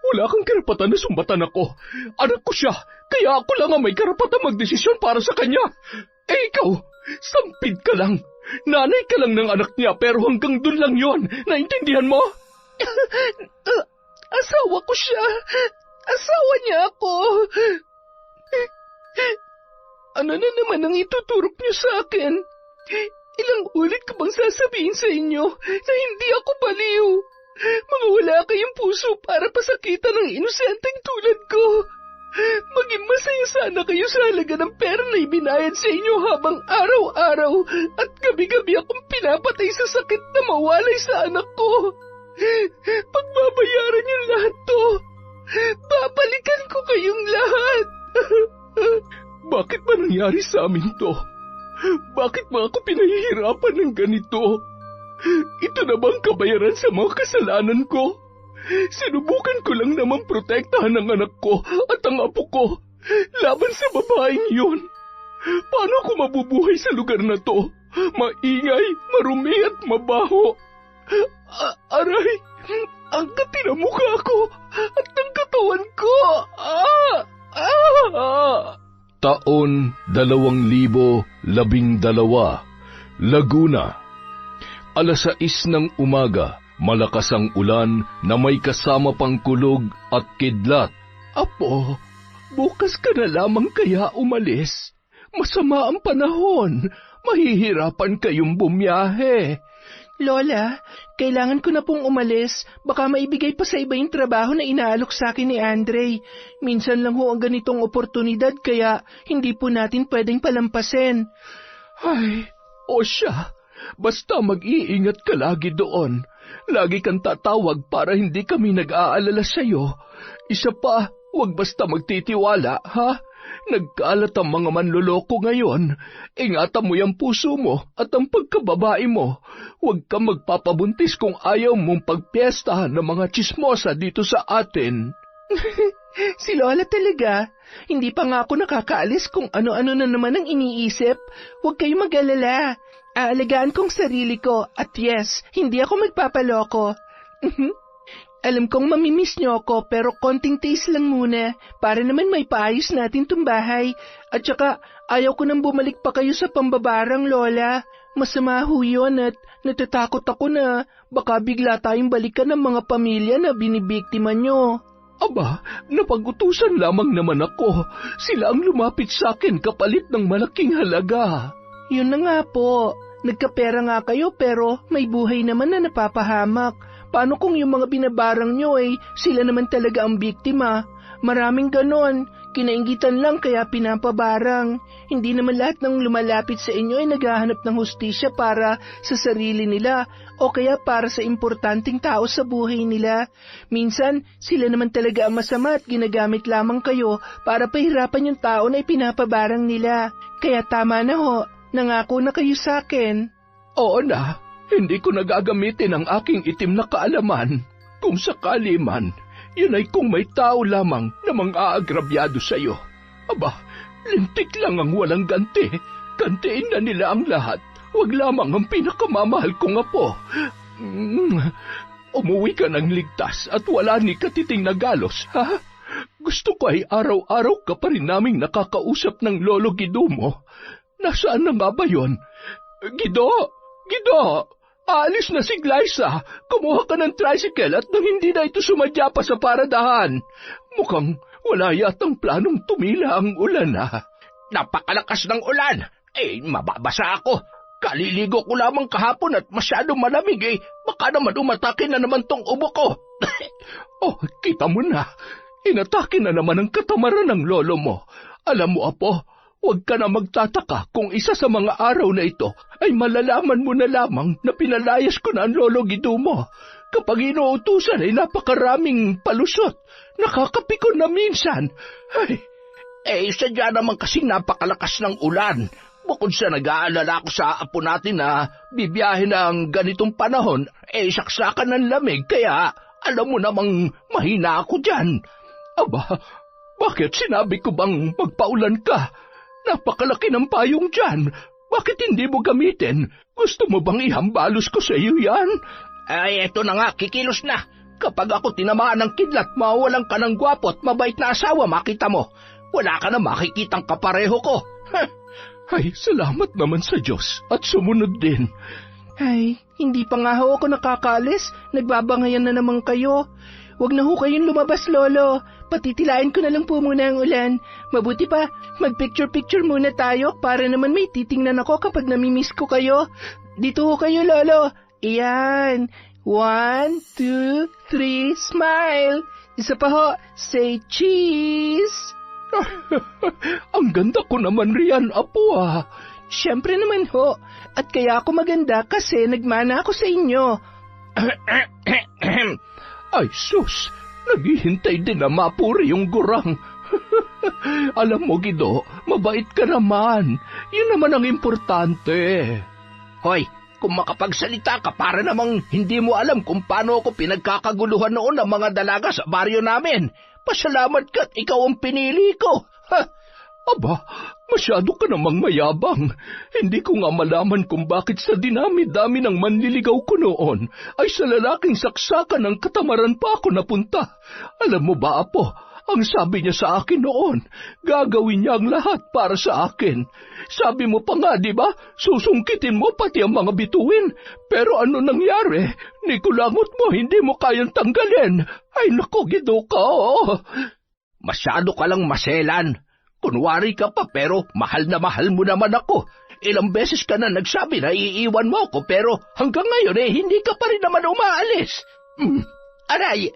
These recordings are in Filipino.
Wala kang karapatan na sumbatan ako. Anak ko siya, kaya ako lang ang may karapatan magdesisyon para sa kanya. Eh ikaw, sampid ka lang. Nanay ka lang ng anak niya pero hanggang dun lang yon. Naintindihan mo? Asawa ko siya. Asawa niya ako. Ano na naman ang ituturok niyo sa akin? Ilang ulit ko bang sasabihin sa inyo na hindi ako baliw? Mga wala kayong puso para pasakitan ng inosenteng tulad ko. Maging masaya sana kayo sa halaga ng pera na ibinayad sa inyo habang araw-araw at gabi-gabi akong pinapatay sa sakit na mawalay sa anak ko. Pagbabayaran yung lahat to, babalikan ko kayong lahat. Bakit ba nangyari sa amin to? Bakit ba ako pinahihirapan ng ganito? Ito na bang kabayaran sa mga kasalanan ko? Sinubukan ko lang naman protektahan ang anak ko at ang apo ko laban sa babaeng yun. Paano ako mabubuhay sa lugar na to? Maingay, marumi at mabaho. Aray, ang kati na mukha ko at ang katawan ko. Taon 2012, Laguna. Alas 6 ng umaga, malakas ang ulan na may kasama pang kulog at kidlat. Apo, bukas ka na lamang kaya umalis. Masama ang panahon. Mahihirapan kayong bumiyahe. Lola, kailangan ko na pong umalis. Baka maibigay pa sa iba yung trabaho na inaalok sa akin ni Andre. Minsan lang ho ang ganitong oportunidad kaya hindi po natin pwedeng palampasin. Ay, o siya. Basta mag-iingat ka lagi doon. Lagi kang tatawag para hindi kami nag-aalala sa'yo. Isa pa, huwag basta magtitiwala, ha? Nagkalat ang mga manloloko ngayon. Ingatan mo yung puso mo at ang pagkababae mo. Huwag kang magpapabuntis kung ayaw mong pagpiestahan ng mga tsismosa dito sa atin. Si Lola talaga. Hindi pa nga ako nakakaalis kung ano-ano na naman ang iniisip. Huwag kayong mag-alala. Aalagaan kong sarili ko at yes, hindi ako magpapaloko. Alam kong mamimiss niyo ako pero konting taste lang muna para naman may paayos natin tong bahay. At saka ayaw ko nang bumalik pa kayo sa pambabarang, Lola. Masama ho yun at natatakot ako na baka bigla tayong balikan ng mga pamilya na binibiktima niyo. Aba, napag-utusan lamang naman ako. Sila ang lumapit sa akin kapalit ng malaking halaga. Yun na nga po. Nagkapera nga kayo pero may buhay naman na napapahamak. Paano kung yung mga binabarang nyo sila naman talaga ang biktima? Maraming ganon. Kinaingitan lang kaya pinapabarang. Hindi naman lahat ng lumalapit sa inyo ay naghahanap ng hustisya para sa sarili nila o kaya para sa importanteng tao sa buhay nila. Minsan, sila naman talaga ang masama at ginagamit lamang kayo para pahirapan yung tao na ipinapabarang nila. Kaya tama na ho. Nangako na kayo sa akin. Oo na, hindi ko nagagamitin ang aking itim na kaalaman. Kung sakali man, yun ay kung may tao lamang na mang-aagrabyado sa'yo. Aba, lintik lang ang walang ganti. Gantiin na nila ang lahat. Huwag lamang ang pinakamamahal kong apo. Umuwi ka ng ligtas at wala ni katiting na galos, ha? Gusto ko ay araw-araw ka pa rin naming nakakausap ng Lolo Gido mo. Nasaan na nga ba yun? Gido! Gido! Aalis na si Glyza. Kumuha ka ng tricycle at nang hindi na ito sumadya pa sa paradahan. Mukhang wala yatang planong tumila ang ulan, ha? Napakalakas ng ulan. Mababasa ako. Kaliligo ko lamang kahapon at masyadong malamig Baka naman umatake na naman tong ubo ko. Oh, kita mo na. Inatake na naman ang katamaran ng lolo mo. Alam mo, apo, huwag ka na magtataka kung isa sa mga araw na ito ay malalaman mo na lamang na pinalayas ko na ang Lolo Gido mo. Kapag inuutusan ay napakaraming palusot. Nakakapikon na minsan. Sadya naman kasing napakalakas ng ulan. Bukod sa nag-aalala ko sa apo natin na bibiyahin ang ganitong panahon, saksakan ng lamig kaya alam mo namang mahina ako dyan. Aba, bakit sinabi ko bang magpaulan ka? Napakalaki ng payong dyan. Bakit hindi mo gamitin? Gusto mo bang ihambalos ko sa iyo yan? Eto na nga, kikilos na. Kapag ako tinamaan ng kidlat, mawawalan ka ng gwapo at mabait na asawa, makita mo. Wala ka na makikitang kapareho ko. Ay, salamat naman sa Diyos at sumunod din. Ay, hindi pa nga ho ako nakakaalis. Nagbabangayan na naman kayo. Huwag na ho kayong lumabas, Lolo. Patitilain ko na lang po muna ang ulan. Mabuti pa, mag-picture-picture muna tayo para naman may titingnan ako kapag namimiss ko kayo. Dito ho kayo, Lolo. Iyan. 1, 2, 3, smile. Isa pa ho, say cheese. Ang ganda ko naman riyan, Apo ah. Siyempre naman ho. At kaya ako maganda kasi nagmana ako sa inyo. Ay sus, naghihintay din na mapuri yung gurang. Alam mo, Gido, mabait ka naman. Yun naman ang importante. Hoy, kung makapagsalita ka para namang hindi mo alam kung paano ako pinagkakaguluhan noon ng mga dalaga sa baryo namin. Pasalamat ka't ikaw ang pinili ko. Ha? Aba, masyado ka namang mayabang. Hindi ko nga malaman kung bakit sa dinami-dami ng manliligaw ko noon ay sa lalaking saksakan ng katamaran pa ako napunta. Alam mo ba, Apo, ang sabi niya sa akin noon, gagawin niya ang lahat para sa akin. Sabi mo pa nga, di ba, susungkitin mo pati ang mga bituin. Pero ano nangyari? Nikulangot mo, hindi mo kayang tanggalin. Ay naku, Gido ka, oh. Masyado ka lang maselan. Kunwari ka pa pero mahal na mahal mo naman ako. Ilang beses ka na nagsabi na iiwan mo ako pero hanggang ngayon hindi ka pa rin naman umaalis. Aray!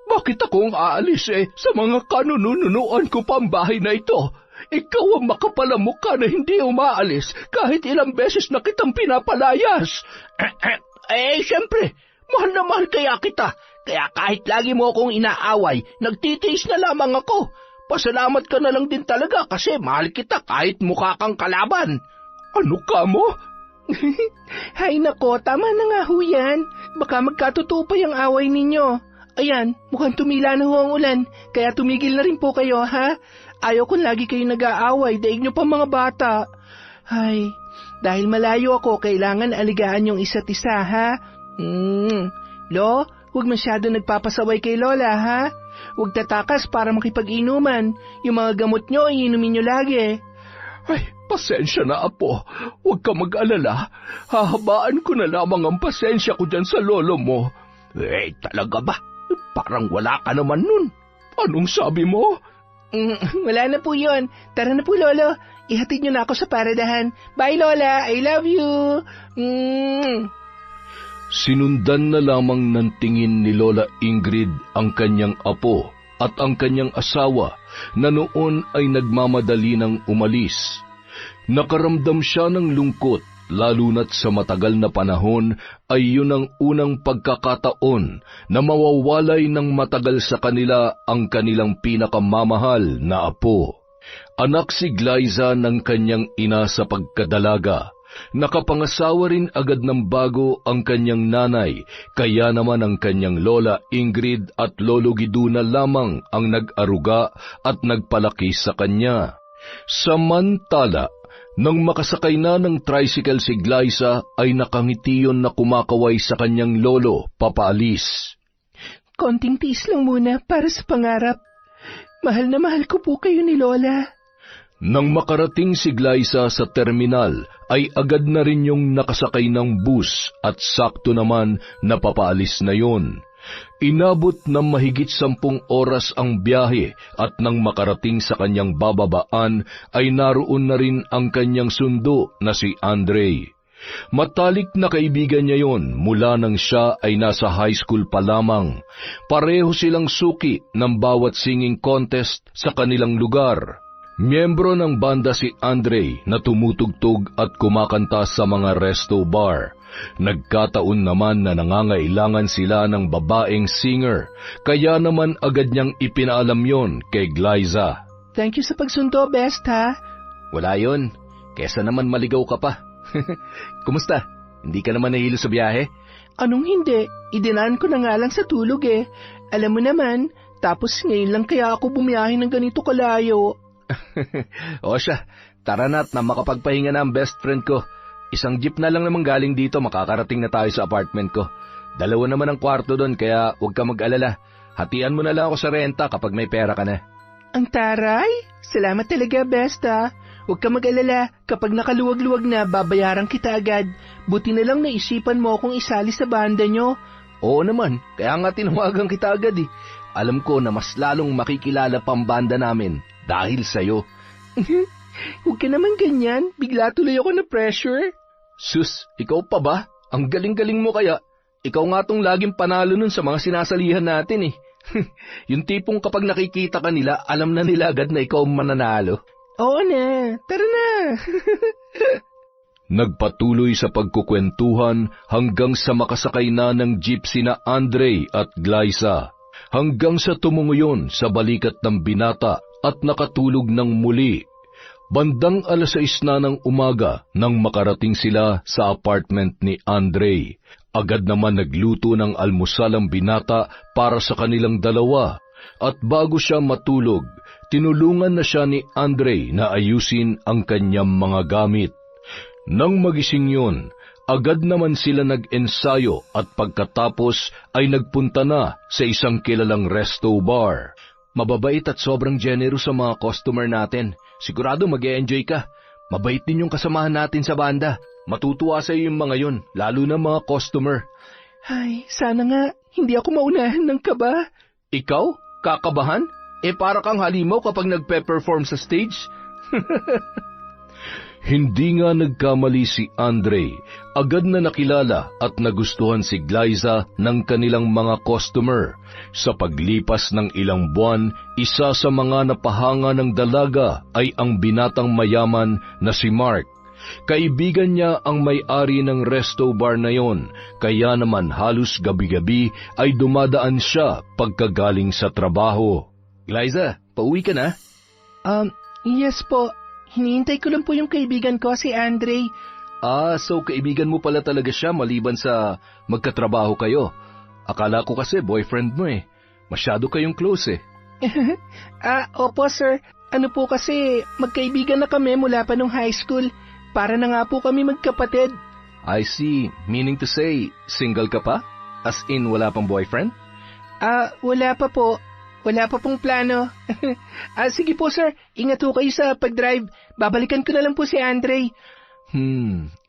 Bakit ako ang aalis sa mga kanununuan ko pa ang bahay na ito? Ikaw ang makapalamukha na hindi umaalis kahit ilang beses na kitang pinapalayas. Siyempre, mahal na mahal kaya kita. Kaya kahit lagi mo akong inaaway, nagtitiis na lamang ako. Pasalamat ka na lang din talaga kasi mahal kita kahit mukha kang kalaban. Ano ka mo? Hay nako, tama na nga ho yan. Baka magkatotoo pa yung away ninyo. Ayan, mukhang tumila na ho ang ulan, kaya tumigil na rin po kayo, ha? Ayaw kung lagi kayo nag-aaway, daig nyo pa mga bata. Ay, dahil malayo ako, kailangan aligaan yung isa't isa, ha? Lo, huwag masyado nagpapasaway kay Lola, ha? Huwag tatakas para makipag-inuman. Yung mga gamot nyo, iinumin nyo lagi. Ay, pasensya na, Apo. Huwag ka mag-alala. Hahabaan ko na lamang ang pasensya ko dyan sa lolo mo. Talaga ba? Parang wala ka naman nun. Anong sabi mo? Wala na po yun. Tara na po, Lolo. Ihatid nyo na ako sa paradahan. Bye, Lola. I love you. Sinundan na lamang ng tingin ni Lola Ingrid ang kanyang apo at ang kanyang asawa na noon ay nagmamadali ng umalis. Nakaramdam siya ng lungkot, lalo na't sa matagal na panahon ay yun ang unang pagkakataon na mawawalay ng matagal sa kanila ang kanilang pinakamamahal na apo. Anak si Glyza ng kanyang ina sa pagkadalaga. Nakapangasawa rin agad ng bago ang kanyang nanay, kaya naman ang kanyang Lola Ingrid at Lolo Gido na lamang ang nag-aruga at nagpalaki sa kanya. Samantala, nang makasakay na ng tricycle si Glyza ay nakangitiyon na kumakaway sa kanyang lolo papaalis. Konting tiis lang muna para sa pangarap. Mahal na mahal ko po kayo ni Lola. Nang makarating si Glyza sa terminal, ay agad na rin yung nakasakay ng bus at sakto naman na papaalis na yun. Inabot ng mahigit 10 oras ang biyahe at nang makarating sa kanyang bababaan ay naroon na rin ang kanyang sundo na si Andre. Matalik na kaibigan niya yon mula nang siya ay nasa high school pa lamang. Pareho silang suki ng bawat singing contest sa kanilang lugar. Miyembro ng banda si Andre na tumutugtog at kumakanta sa mga resto bar. Nagkataon naman na nangangailangan sila ng babaeng singer, kaya naman agad niyang ipinaalam yon kay Glyza. Thank you sa pagsundo, best ha? Wala yon, kesa naman maligaw ka pa. Kumusta? Hindi ka naman nahilo sa biyahe? Anong hindi? Idinaan ko na nga lang sa tulog eh. Alam mo naman, tapos ngayon lang kaya ako bumiyahe ng ganito kalayo. O siya, tara na't na makapagpahinga na ang best friend ko. Isang jeep na lang naman galing dito, makakarating na tayo sa apartment ko. 2 naman ang kwarto doon kaya huwag ka mag-alala. Hatian mo na lang ako sa renta kapag may pera ka na. Ang taray? Salamat talaga, Besta. Huwag ka mag-alala, kapag nakaluwag-luwag na, babayaran kita agad. Buti na lang naisipan mo akong isali sa banda nyo. Oo naman, kaya nga tinawagan kita agad eh. Alam ko na mas lalong makikilala pang banda namin dahil sa'yo. Huwag ka naman ganyan, bigla tuloy ako na pressure. Sus, ikaw pa ba? Ang galing-galing mo kaya. Ikaw nga tong laging panalo nun sa mga sinasalihan natin eh. Yung tipong kapag nakikita ka nila, alam na nila agad na ikaw ang mananalo. Oo na, tara na. Nagpatuloy sa pagkukwentuhan hanggang sa makasakay na ng jeep sina Andre at Glyza. Hanggang sa tumunguyon sa balikat ng binata at nakatulog ng muli. Bandang 6:00 na ng umaga nang makarating sila sa apartment ni Andre. Agad naman nagluto ng almusal ang binata para sa kanilang dalawa. At bago siya matulog, tinulungan na siya ni Andre na ayusin ang kanyang mga gamit. Nang magising yun, agad naman sila nag-ensayo at pagkatapos ay nagpunta na sa isang kilalang resto bar. Mababait at sobrang generous sa mga customer natin. Sigurado mag-e-enjoy ka. Mabait din yung kasamahan natin sa banda. Matutuwa sa iyo yung mga yun, lalo na mga customer. Ay, sana nga, hindi ako maunahan ng kaba. Ikaw? Kakabahan? Para kang halimaw kapag nagpe-perform sa stage? Hindi nga nagkamali si Andre. Agad na nakilala at nagustuhan si Glyza ng kanilang mga customer. Sa paglipas ng ilang buwan, isa sa mga napahanga ng dalaga ay ang binatang mayaman na si Mark. Kaibigan niya ang may-ari ng resto bar na yon, kaya naman halos gabi-gabi ay dumadaan siya pagkagaling sa trabaho. Glyza, pauwi ka na? Yes po. Hinihintay ko lang po yung kaibigan ko, si Andre. So kaibigan mo pala talaga siya maliban sa magkatrabaho kayo. Akala ko kasi boyfriend mo eh. Masyado kayong close eh. Opo sir. Ano po kasi, magkaibigan na kami mula pa nung high school. Para na nga po kami magkapatid. I see. Meaning to say, single ka pa? As in, wala pang boyfriend? Wala pa po. Wala pa pong plano. Sige po sir, ingat po kayo sa pag-drive. Babalikan ko na lang po si Andre.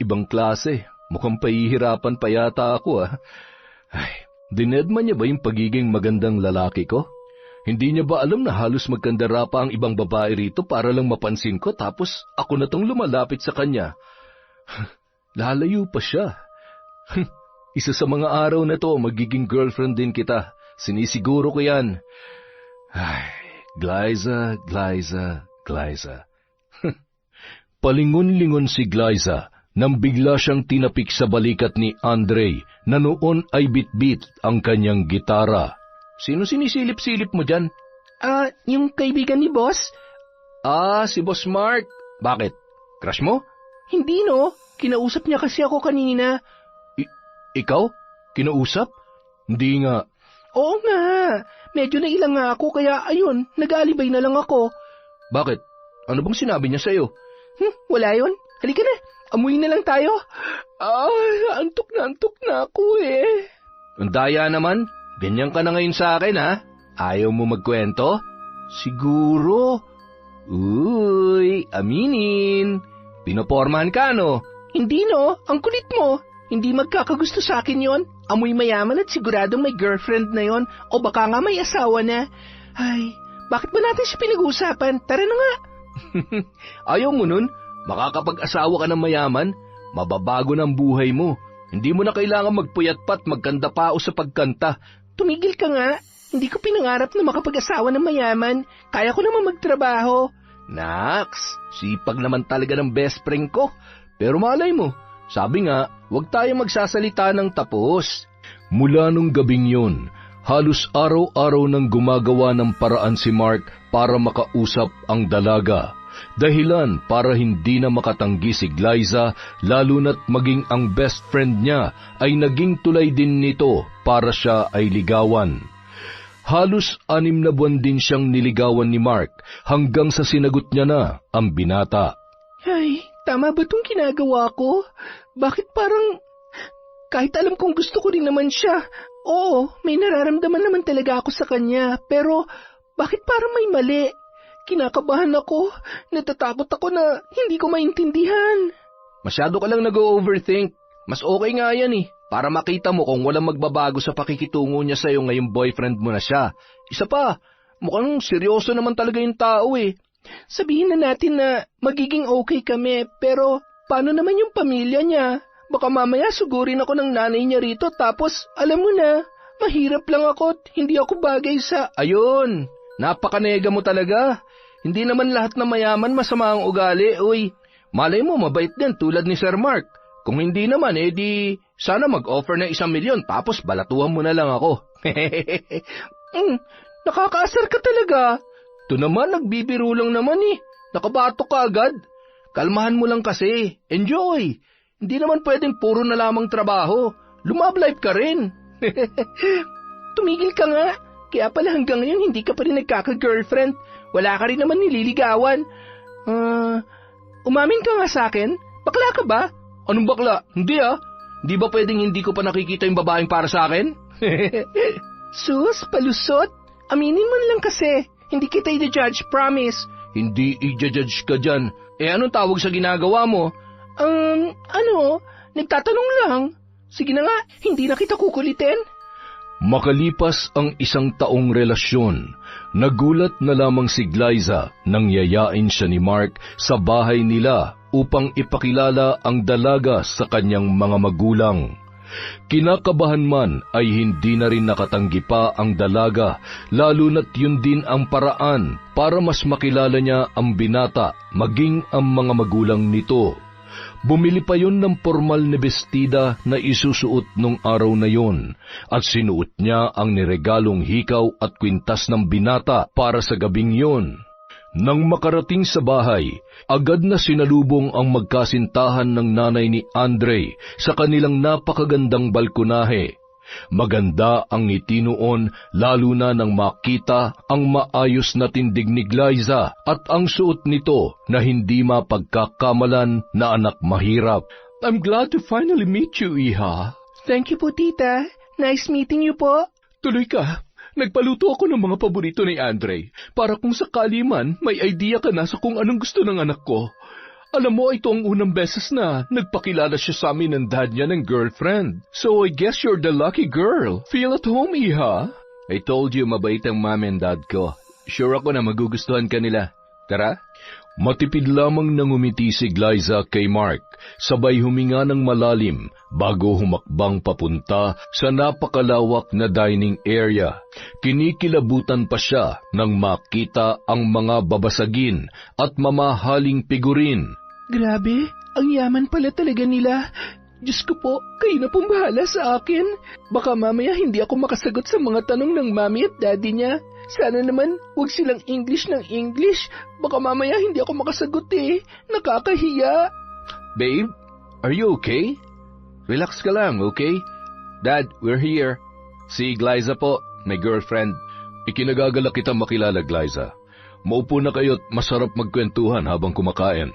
Ibang klase. Mukhang pahihirapan pa yata ako Ay, dinedma niya ba yung pagiging magandang lalaki ko? Hindi niya ba alam na halos magkandara pa ang ibang babae rito para lang mapansin ko tapos ako na tong lumalapit sa kanya? Lalayo pa siya. Isa sa mga araw na to, magiging girlfriend din kita. Sinisiguro ko yan. Ay, Glyza. Palingon-lingon si Glyza nang bigla siyang tinapik sa balikat ni Andre na noon ay bitbit ang kanyang gitara. Sino sinisilip-silip mo dyan? Yung kaibigan ni boss. Si Boss Mark. Bakit? Crush mo? Hindi no, kinausap niya kasi ako kanina. Ikaw? Kinausap? Hindi nga. Oo nga, medyo nailang nga ako kaya ayun, nag-aalibay na lang ako. Bakit? Ano bang sinabi niya sa'yo? Wala yun. Halika na, amuy na lang tayo. Antok na ako eh. Ang daya naman, ganyan ka na ngayon sa akin ha? Ayaw mo magkwento? Siguro. Uy, aminin. Pinopormahan ka no? Hindi no, ang kulit mo. Hindi magkakagusto sa akin yon. Amoy mayaman at siguradong may girlfriend na yon o baka nga may asawa na. Ay, bakit ba natin siya pinag-uusapan? Tara na nga. Ayaw mo nun? Makakapag-asawa ka ng mayaman? Mababago ng buhay mo. Hindi mo na kailangan magpuyat pa at magkanda pa o sa pagkanta. Tumigil ka nga. Hindi ko pinangarap na makapag-asawa ng mayaman. Kaya ko naman magtrabaho. Naks, sipag naman talaga ng best friend ko. Pero malay mo, sabi nga, huwag tayo magsasalita ng tapos. Mula nung gabing yun, halos araw-araw nang gumagawa ng paraan si Mark para makausap ang dalaga. Dahilan para hindi na makatanggi si Glyza, lalo na't maging ang best friend niya ay naging tulay din nito para siya ay ligawan. Halos 6 na buwan din siyang niligawan ni Mark hanggang sa sinagot niya na ang binata. Ay, tama ba itong ginagawa ko? Bakit Kahit alam kong gusto ko rin naman siya. Oo, may nararamdaman naman talaga ako sa kanya. Pero bakit parang may mali? Kinakabahan ako. Natatakot ako na hindi ko maintindihan. Masyado ka lang nag-overthink. Mas okay nga yan eh. Para makita mo kung walang magbabago sa pakikitungo niya sa'yo ngayong boyfriend mo na siya. Isa pa, mukhang seryoso naman talaga yung tao eh. Sabihin na natin na magiging okay kami, pero paano naman yung pamilya niya? Baka mamaya sugurin ako ng nanay niya rito tapos alam mo na, mahirap lang ako at hindi ako bagay sa... Ayun, napakanega mo talaga. Hindi naman lahat na mayaman masama ang ugali, uy. Malay mo mabait din tulad ni Sir Mark. Kung hindi naman, di sana mag-offer na 1 milyon tapos balatuhan mo na lang ako. Nakakaasar ka talaga. Ito naman, nagbibiro lang naman eh. Nakabato ka agad. Kalmahan mo lang kasi. Enjoy. Hindi naman pwedeng puro na lamang trabaho. Lumab life ka rin. Tumigil ka nga. Kaya pala hanggang ngayon hindi ka pa rin nagkaka-girlfriend. Wala ka rin naman nililigawan. Umamin ka nga sa akin? Bakla ka ba? Anong bakla? Hindi ah. Di ba pwedeng hindi ko pa nakikita yung babaeng para sa akin? Sus, palusot. Aminin mo lang kasi. Hindi kita i-judge, promise. Hindi i-judge ka dyan. Anong tawag sa ginagawa mo? Nagtatanong lang. Sige na nga, hindi na kita kukulitin. Makalipas ang 1 taong relasyon, nagulat na lamang si Glyza nang yayain siya ni Mark sa bahay nila upang ipakilala ang dalaga sa kanyang mga magulang. Kinakabahan man ay hindi na rin nakatanggi pa ang dalaga, lalo na't yun din ang paraan para mas makilala niya ang binata maging ang mga magulang nito. Bumili pa yun ng formal na bestida na isusuot nung araw na yon at sinuot niya ang niregalong hikaw at kwintas ng binata para sa gabing yon. Nang makarating sa bahay, agad na sinalubong ang magkasintahan ng nanay ni Andre sa kanilang napakagandang balkonahe. Maganda ang ngiti noon lalo na nang makita ang maayos na tindig ni Glyza at ang suot nito na hindi mapagkakamalan na anak mahirap. I'm glad to finally meet you, Iha. Thank you po, tita. Nice meeting you po. Tuloy ka. Nagpaluto ako ng mga paborito ni Andre para kung sakali man may idea ka na sa kung anong gusto ng anak ko. Alam mo, ito ang unang beses na nagpakilala siya sa amin ng dad niya ng girlfriend. So I guess you're the lucky girl. Feel at home, Iha. I told you mabait ang mom and dad ko. Sure ako na magugustuhan ka nila. Tara? Matipid lamang nang umiti si Glyza kay Mark, sabay huminga ng malalim bago humakbang papunta sa napakalawak na dining area. Kinikilabutan pa siya nang makita ang mga babasagin at mamahaling figurin. Grabe, ang yaman pala talaga nila. Diyos ko po, kayo na pong bahala sa akin. Baka mamaya hindi ako makasagot sa mga tanong ng mami at daddy niya. Sana naman huwag silang English ng English. Baka mamaya hindi ako makasagot eh. Nakakahiya. Babe, are you okay? Relax ka lang, okay? Dad, we're here. Si Glyza po, my girlfriend. Ikinagagalak kita makilala, Glyza. Maupo na kayo't masarap magkwentuhan habang kumakain.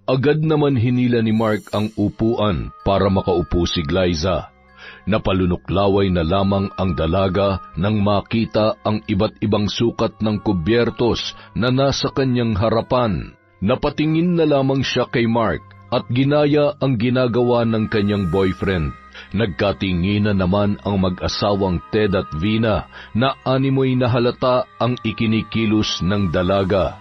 Agad naman hinila ni Mark ang upuan para makaupo si Glyza. Napalunuklaway na lamang ang dalaga nang makita ang iba't ibang sukat ng kubyertos na nasa kanyang harapan. Napatingin na lamang siya kay Mark at ginaya ang ginagawa ng kanyang boyfriend. Nagkatinginan naman ang mag-asawang Ted at Vina na animoy na halata ang ikinikilos ng dalaga.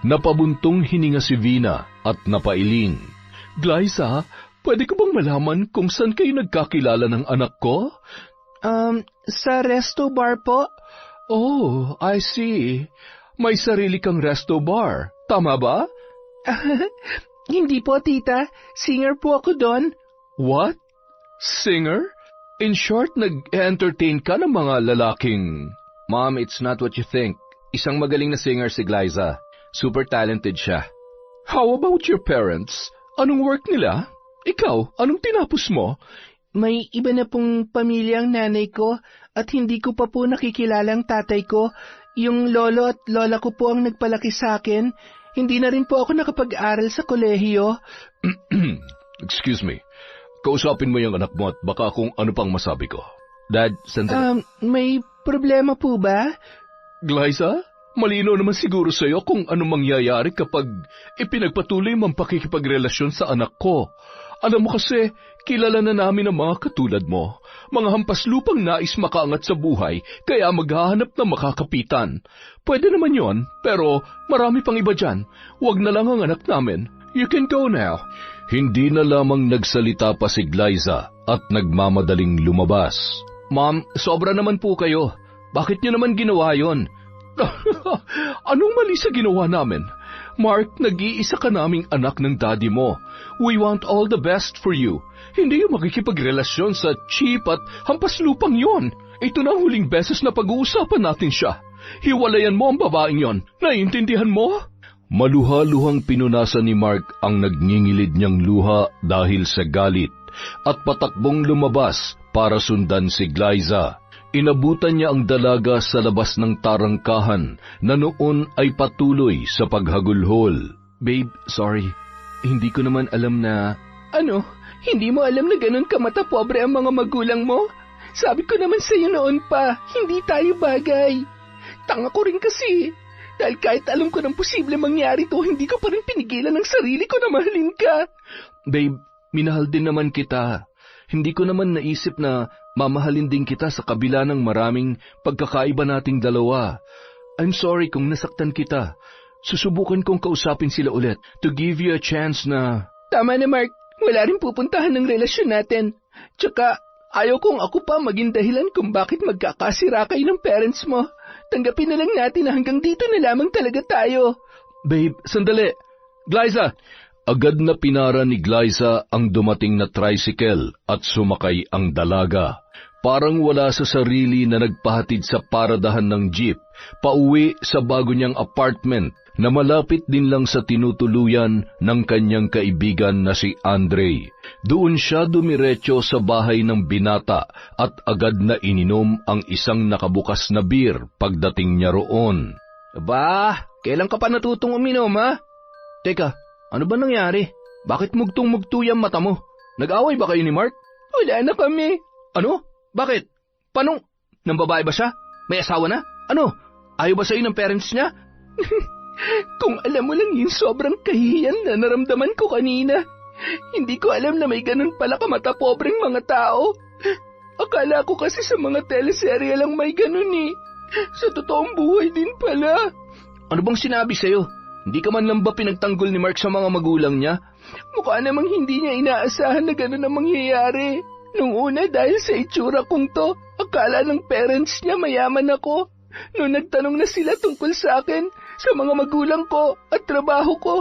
Napabuntong hininga si Vina at napailing. Glyza, pwede ko bang malaman kung saan kayo nagkakilala ng anak ko? Sa resto bar po. Oh, I see. May sarili kang resto bar. Tama ba? Hindi po, tita. Singer po ako doon. What? Singer? In short, nag-entertain ka ng mga lalaking... Mom, it's not what you think. Isang magaling na singer si Glyza. Super talented siya. How about your parents? Anong work nila? Ikaw, anong tinapos mo? May iba na pong pamilya ang nanay ko at hindi ko pa po nakikilala ang tatay ko. Yung lolo at lola ko po ang nagpalaki sa akin. Hindi na rin po ako nakapag-aral sa kolehiyo. Excuse me. kausapin mo yung anak mo at baka kung ano pang masabi ko. Dad, sandali. May problema po ba? Glyza, malino naman siguro sa'yo kung ano mangyayari kapag ipinagpatuloy mo ang pakikipagrelasyon sa anak ko. Alam mo kasi, kilala na namin ang mga katulad mo. Mga hampas lupang nais makaangat sa buhay, kaya maghahanap ng makakapitan. Pwede naman yon, pero marami pang iba dyan. Huwag na lang ang anak namin. You can go now. Hindi na lamang nagsalita pa si Glyza at nagmamadaling lumabas. Ma'am, sobra naman po kayo. Bakit niyo naman ginawa yon? Anong mali sa ginawa namin? Mark, nag-iisa ka naming anak ng daddy mo. We want all the best for you. Hindi yung makikipagrelasyon sa cheap at hampas lupang yon. Ito na ang huling beses na pag-uusapan natin siya. Hiwalayan mo ang babaeng yon. Naiintindihan mo? Maluha-luhang pinunasan ni Mark ang nagngingilid niyang luha dahil sa galit at patakbong lumabas para sundan si Glyza. Inabutan niya ang dalaga sa labas ng tarangkahan na noon ay patuloy sa paghagulhol. Babe, sorry. Hindi ko naman alam na... Ano? Hindi mo alam na ganun kamata pobre ang mga magulang mo? Sabi ko naman sa'yo noon pa, hindi tayo bagay. Tanga ko rin kasi. Dahil kahit alam ko ng posible mangyari to, hindi ko pa rin pinigilan ng sarili ko na mahalin ka. Babe, minahal din naman kita. Hindi ko naman naisip na mamahalin din kita sa kabila ng maraming pagkakaiba nating dalawa. I'm sorry kung nasaktan kita. Susubukan kong kausapin sila ulit to give you a chance na... Tama na, Mark. Wala rin pupuntahan ng relasyon natin. Tsaka, ayaw kong ako pa maging dahilan kung bakit magkakasira kayo ng parents mo. Tanggapin na lang natin na hanggang dito na lamang talaga tayo. Babe, sandali. Glyza! Agad na pinara ni Glyza ang dumating na tricycle at sumakay ang dalaga. Parang wala sa sarili na nagpahatid sa paradahan ng jeep, pauwi sa bago niyang apartment na malapit din lang sa tinutuluyan ng kanyang kaibigan na si Andre. Doon siya dumiretso sa bahay ng binata at agad na ininom ang isang nakabukas na beer pagdating niya roon. Aba, kailan ka pa natutong uminom, ha? Teka, ano ba nangyari? Bakit mugtong-mugto yung mata mo? Nag-away ba kayo ni Mark? Wala na kami. Ano? Bakit? Paano? Nang babae ba siya? May asawa na? Ano? Ayaw ba sa'yo ng parents niya? Kung alam mo lang yung sobrang kahihiyan na naramdaman ko kanina. Hindi ko alam na may ganun pala kamata pobreng mga tao. Akala ko kasi sa mga teleserye lang may ganun eh. Sa totoong buhay din pala. Ano bang sinabi sa'yo? Hindi ka man lang ba pinagtanggol ni Mark sa mga magulang niya? Mukha namang hindi niya inaasahan na ganun ang mangyayari. Nung una dahil sa itsura kong to, akala ng parents niya mayaman ako. Noong nagtanong na sila tungkol sa akin, sa mga magulang ko at trabaho ko,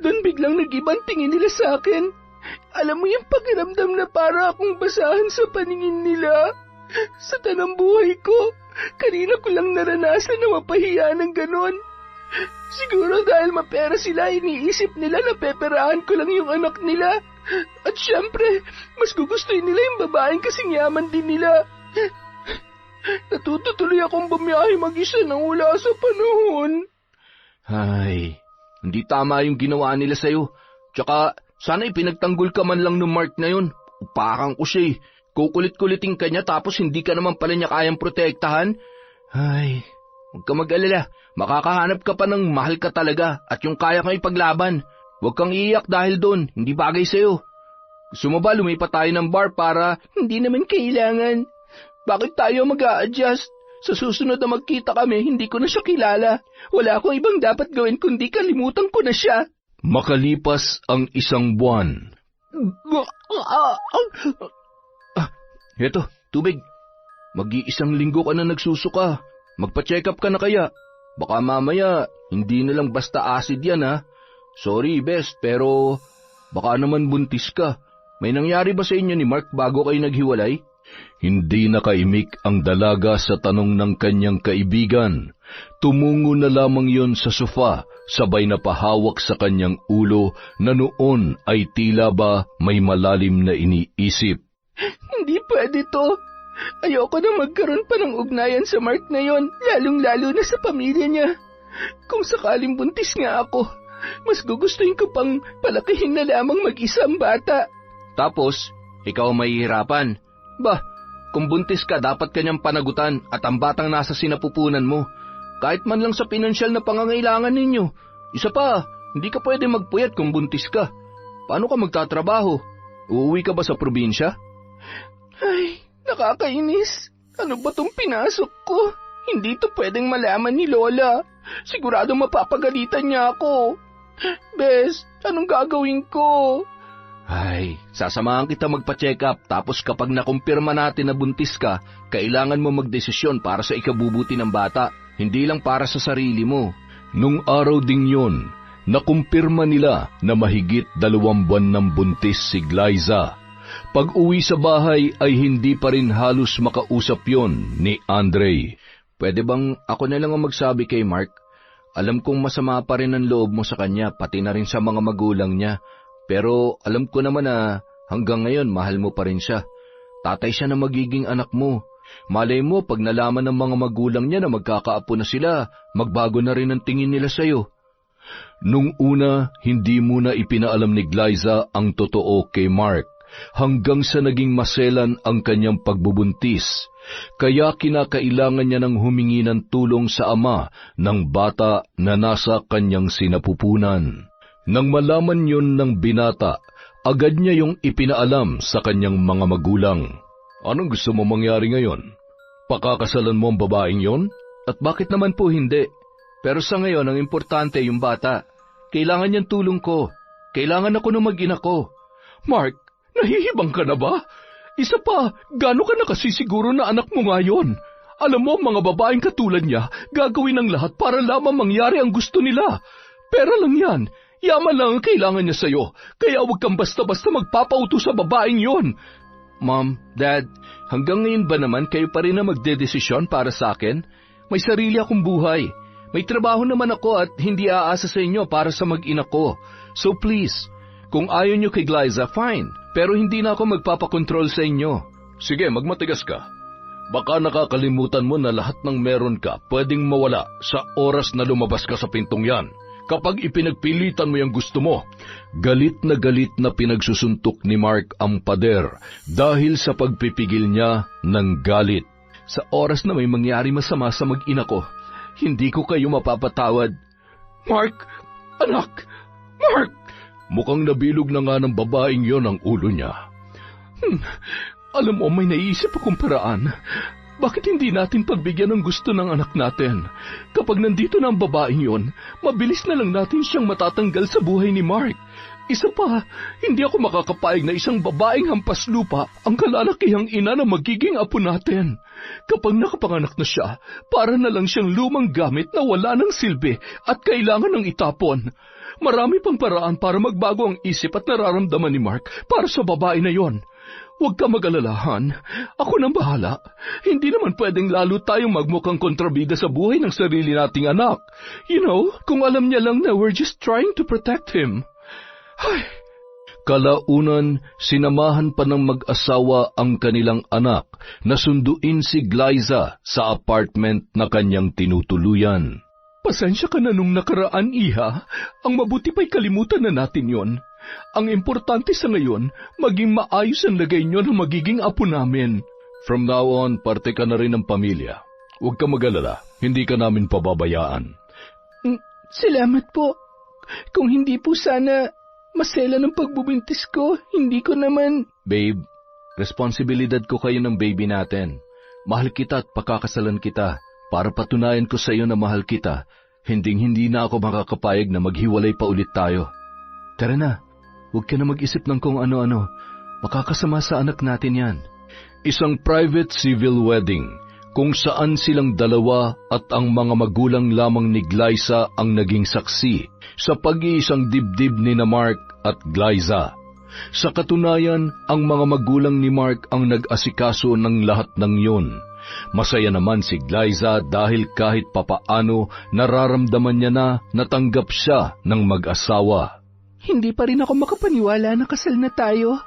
doon biglang nag-ibang tingin nila sa akin. Alam mo yung pakiramdam na para akong basahan sa paningin nila. Sa tanang buhay ko, kanina ko lang naranasan na mapahiya ng ganon. Siguro dahil mapera sila, iniisip nila na peperahan ko lang yung anak nila. At syempre, mas gugustuhin nila yung babaeng kasing yaman din nila. Natutuloy akong bumiyahe mag-isa nang wala sa panahon. Ay, hindi tama yung ginawa nila sa'yo. Tsaka, sana ipinagtanggol ka man lang ng Mark na yun. Upakan ko siya eh. Kukulit-kuliting ka niya tapos hindi ka naman pala niya kayang protektahan. Ay, huwag ka mag-alala. Makakahanap ka pa ng mahal ka talaga at yung kaya kang ipaglaban. Huwag kang iiyak dahil doon, hindi bagay sa'yo. Gusto mo ba lumipat tayo ng bar para... Hindi naman kailangan. Bakit tayo mag-a-adjust? Sa susunod na magkita kami, hindi ko na siya kilala. Wala akong ibang dapat gawin kundi kalimutan ko na siya. Makalipas ang 1 buwan. Heto, tubig. Mag-1 linggo ka na nagsusuka. Magpa-check up ka na kaya. Baka mamaya, hindi na lang basta acid yan ha. Sorry, best, pero baka naman buntis ka. May nangyari ba sa inyo ni Mark bago kayo naghiwalay? Hindi nakaimik ang dalaga sa tanong ng kanyang kaibigan. Tumungo na lamang yon sa sofa, sabay na pahawak sa kanyang ulo na noon ay tila ba may malalim na iniisip. Hindi pwede to. Ayoko na magkaroon pa ng ugnayan sa Mark na yon, lalong-lalo na sa pamilya niya. Kung sakaling buntis nga ako, mas gugustuhin ko pang palakihin na lamang mag-isang bata. Tapos, ikaw ang mahihirapan. Bah, kung buntis ka, dapat kanyang panagutan at ang batang nasa sinapupunan mo. Kahit man lang sa pinansyal na pangangailangan ninyo. Isa pa, hindi ka pwede magpuyat kung buntis ka. Paano ka magtatrabaho? Uuwi ka ba sa probinsya? Ay, nakakainis. Ano ba tong pinasok ko? Hindi to pwedeng malaman ni Lola. Sigurado mapapagalitan niya ako. Bes, anong gagawin ko? Ay, sasamahan kita magpa-check up tapos kapag nakumpirma natin na buntis ka, kailangan mo magdesisyon para sa ikabubuti ng bata, hindi lang para sa sarili mo. Nung araw ding yon, nakumpirma nila na mahigit 2 buwan ng buntis si Glyza. Pag-uwi sa bahay ay hindi pa rin halos makausap yon ni Andre. Pwede bang ako na lang ang magsabi kay Mark? Alam kong masama pa rin ang loob mo sa kanya, pati na rin sa mga magulang niya. Pero alam ko naman na hanggang ngayon mahal mo pa rin siya. Tatay siya na magiging anak mo. Malay mo pag nalaman ng mga magulang niya na magkakaapo na sila, magbago na rin ang tingin nila sa'yo. Nung una, hindi muna ipinaalam ni Glyza ang totoo kay Mark, hanggang sa naging maselan ang kanyang pagbubuntis. Kaya kinakailangan niya ng humingi ng tulong sa ama ng bata na nasa kanyang sinapupunan. Nang malaman yun ng binata, agad niya yung ipinaalam sa kanyang mga magulang. Anong gusto mo mangyari ngayon? Pakakasalan mo ang babaeng yon? At bakit naman po hindi? Pero sa ngayon, ang importante yung bata. Kailangan niyang tulong ko. Kailangan ako ng mag-ina ko. Mark, nahihibang ka na ba? Isa pa, gaano ka nakasisiguro na anak mo ngayon? Alam mo, mga babaeng katulad niya, gagawin ang lahat para lamang mangyari ang gusto nila. Pera lang yan. Yaman lang ang kailangan niya sa'yo, kaya huwag kang basta-basta magpapauto sa babaeng yon. Mom, Dad, hanggang ngayon ba naman kayo pa rin na magdedesisyon para sa akin? May sarili akong buhay. May trabaho naman ako at hindi aasa sa inyo para sa mag-ina ko. So please, kung ayaw niyo kay Glyza, fine. Pero hindi na ako magpapakontrol sa inyo. Sige, magmatigas ka. Baka nakakalimutan mo na lahat ng meron ka pwedeng mawala sa oras na lumabas ka sa pintong yan. Kapag ipinagpilitan mo yung gusto mo. Galit na pinagsusuntok ni Mark ang pader dahil sa pagpipigil niya ng galit. Sa oras na may mangyari masama sa mag-ina ko, hindi ko kayo mapapatawad. Mark! Anak! Mark! Mukhang nabilog na nga ng babaeng yon ang ulo niya. Alam mo, may naisip akong paraan. Bakit hindi natin pagbigyan ng gusto ng anak natin? Kapag nandito na ang babaeng yon, mabilis na lang natin siyang matatanggal sa buhay ni Mark. Isa pa, hindi ako makakapayag na isang babaeng hampas lupa ang kalalakihang ina na magiging apo natin. Kapag nakapanganak na siya, para na lang siyang lumang gamit na wala ng silbi at kailangan ng itapon. Marami pang paraan para magbago ang isip at nararamdaman ni Mark para sa babae na yon. Huwag ka mag-alalahan. Ako nang bahala. Hindi naman pwedeng lalo tayong magmukhang kontrabida sa buhay ng sarili nating anak. You know, kung alam niya lang na we're just trying to protect him. Ay. Kalaunan, sinamahan pa ng mag-asawa ang kanilang anak na sunduin si Glyza sa apartment na kanyang tinutuluyan. Pasensya ka na nung nakaraan, Iha. Ang mabuti pa'y kalimutan na natin yon. Ang importante sa ngayon, maging maayos ang lagay nyo na magiging apo namin. From now on, parte ka na rin ng pamilya. Huwag ka mag-alala, hindi ka namin pababayaan. Salamat po. Kung hindi po sana masela ng pagbubuntis ko, hindi ko naman... Babe, responsibilidad ko kayo ng baby natin. Mahal kita at pakakasalan kita. Para patunayan ko sa iyo na mahal kita, hindi na ako makakapayag na maghiwalay pa ulit tayo. Tara na, huwag ka na mag-isip ng kung ano-ano. Makakasama sa anak natin yan. Isang private civil wedding, kung saan silang dalawa at ang mga magulang lamang ni Glyza ang naging saksi sa pag-iisang dibdib ni na Mark at Glyza. Sa katunayan, ang mga magulang ni Mark ang nag-asikaso ng lahat ng yun. Masaya naman si Glyza dahil kahit papaano nararamdaman niya na natanggap siya ng mag-asawa. Hindi pa rin ako makapaniwala na kasal na tayo.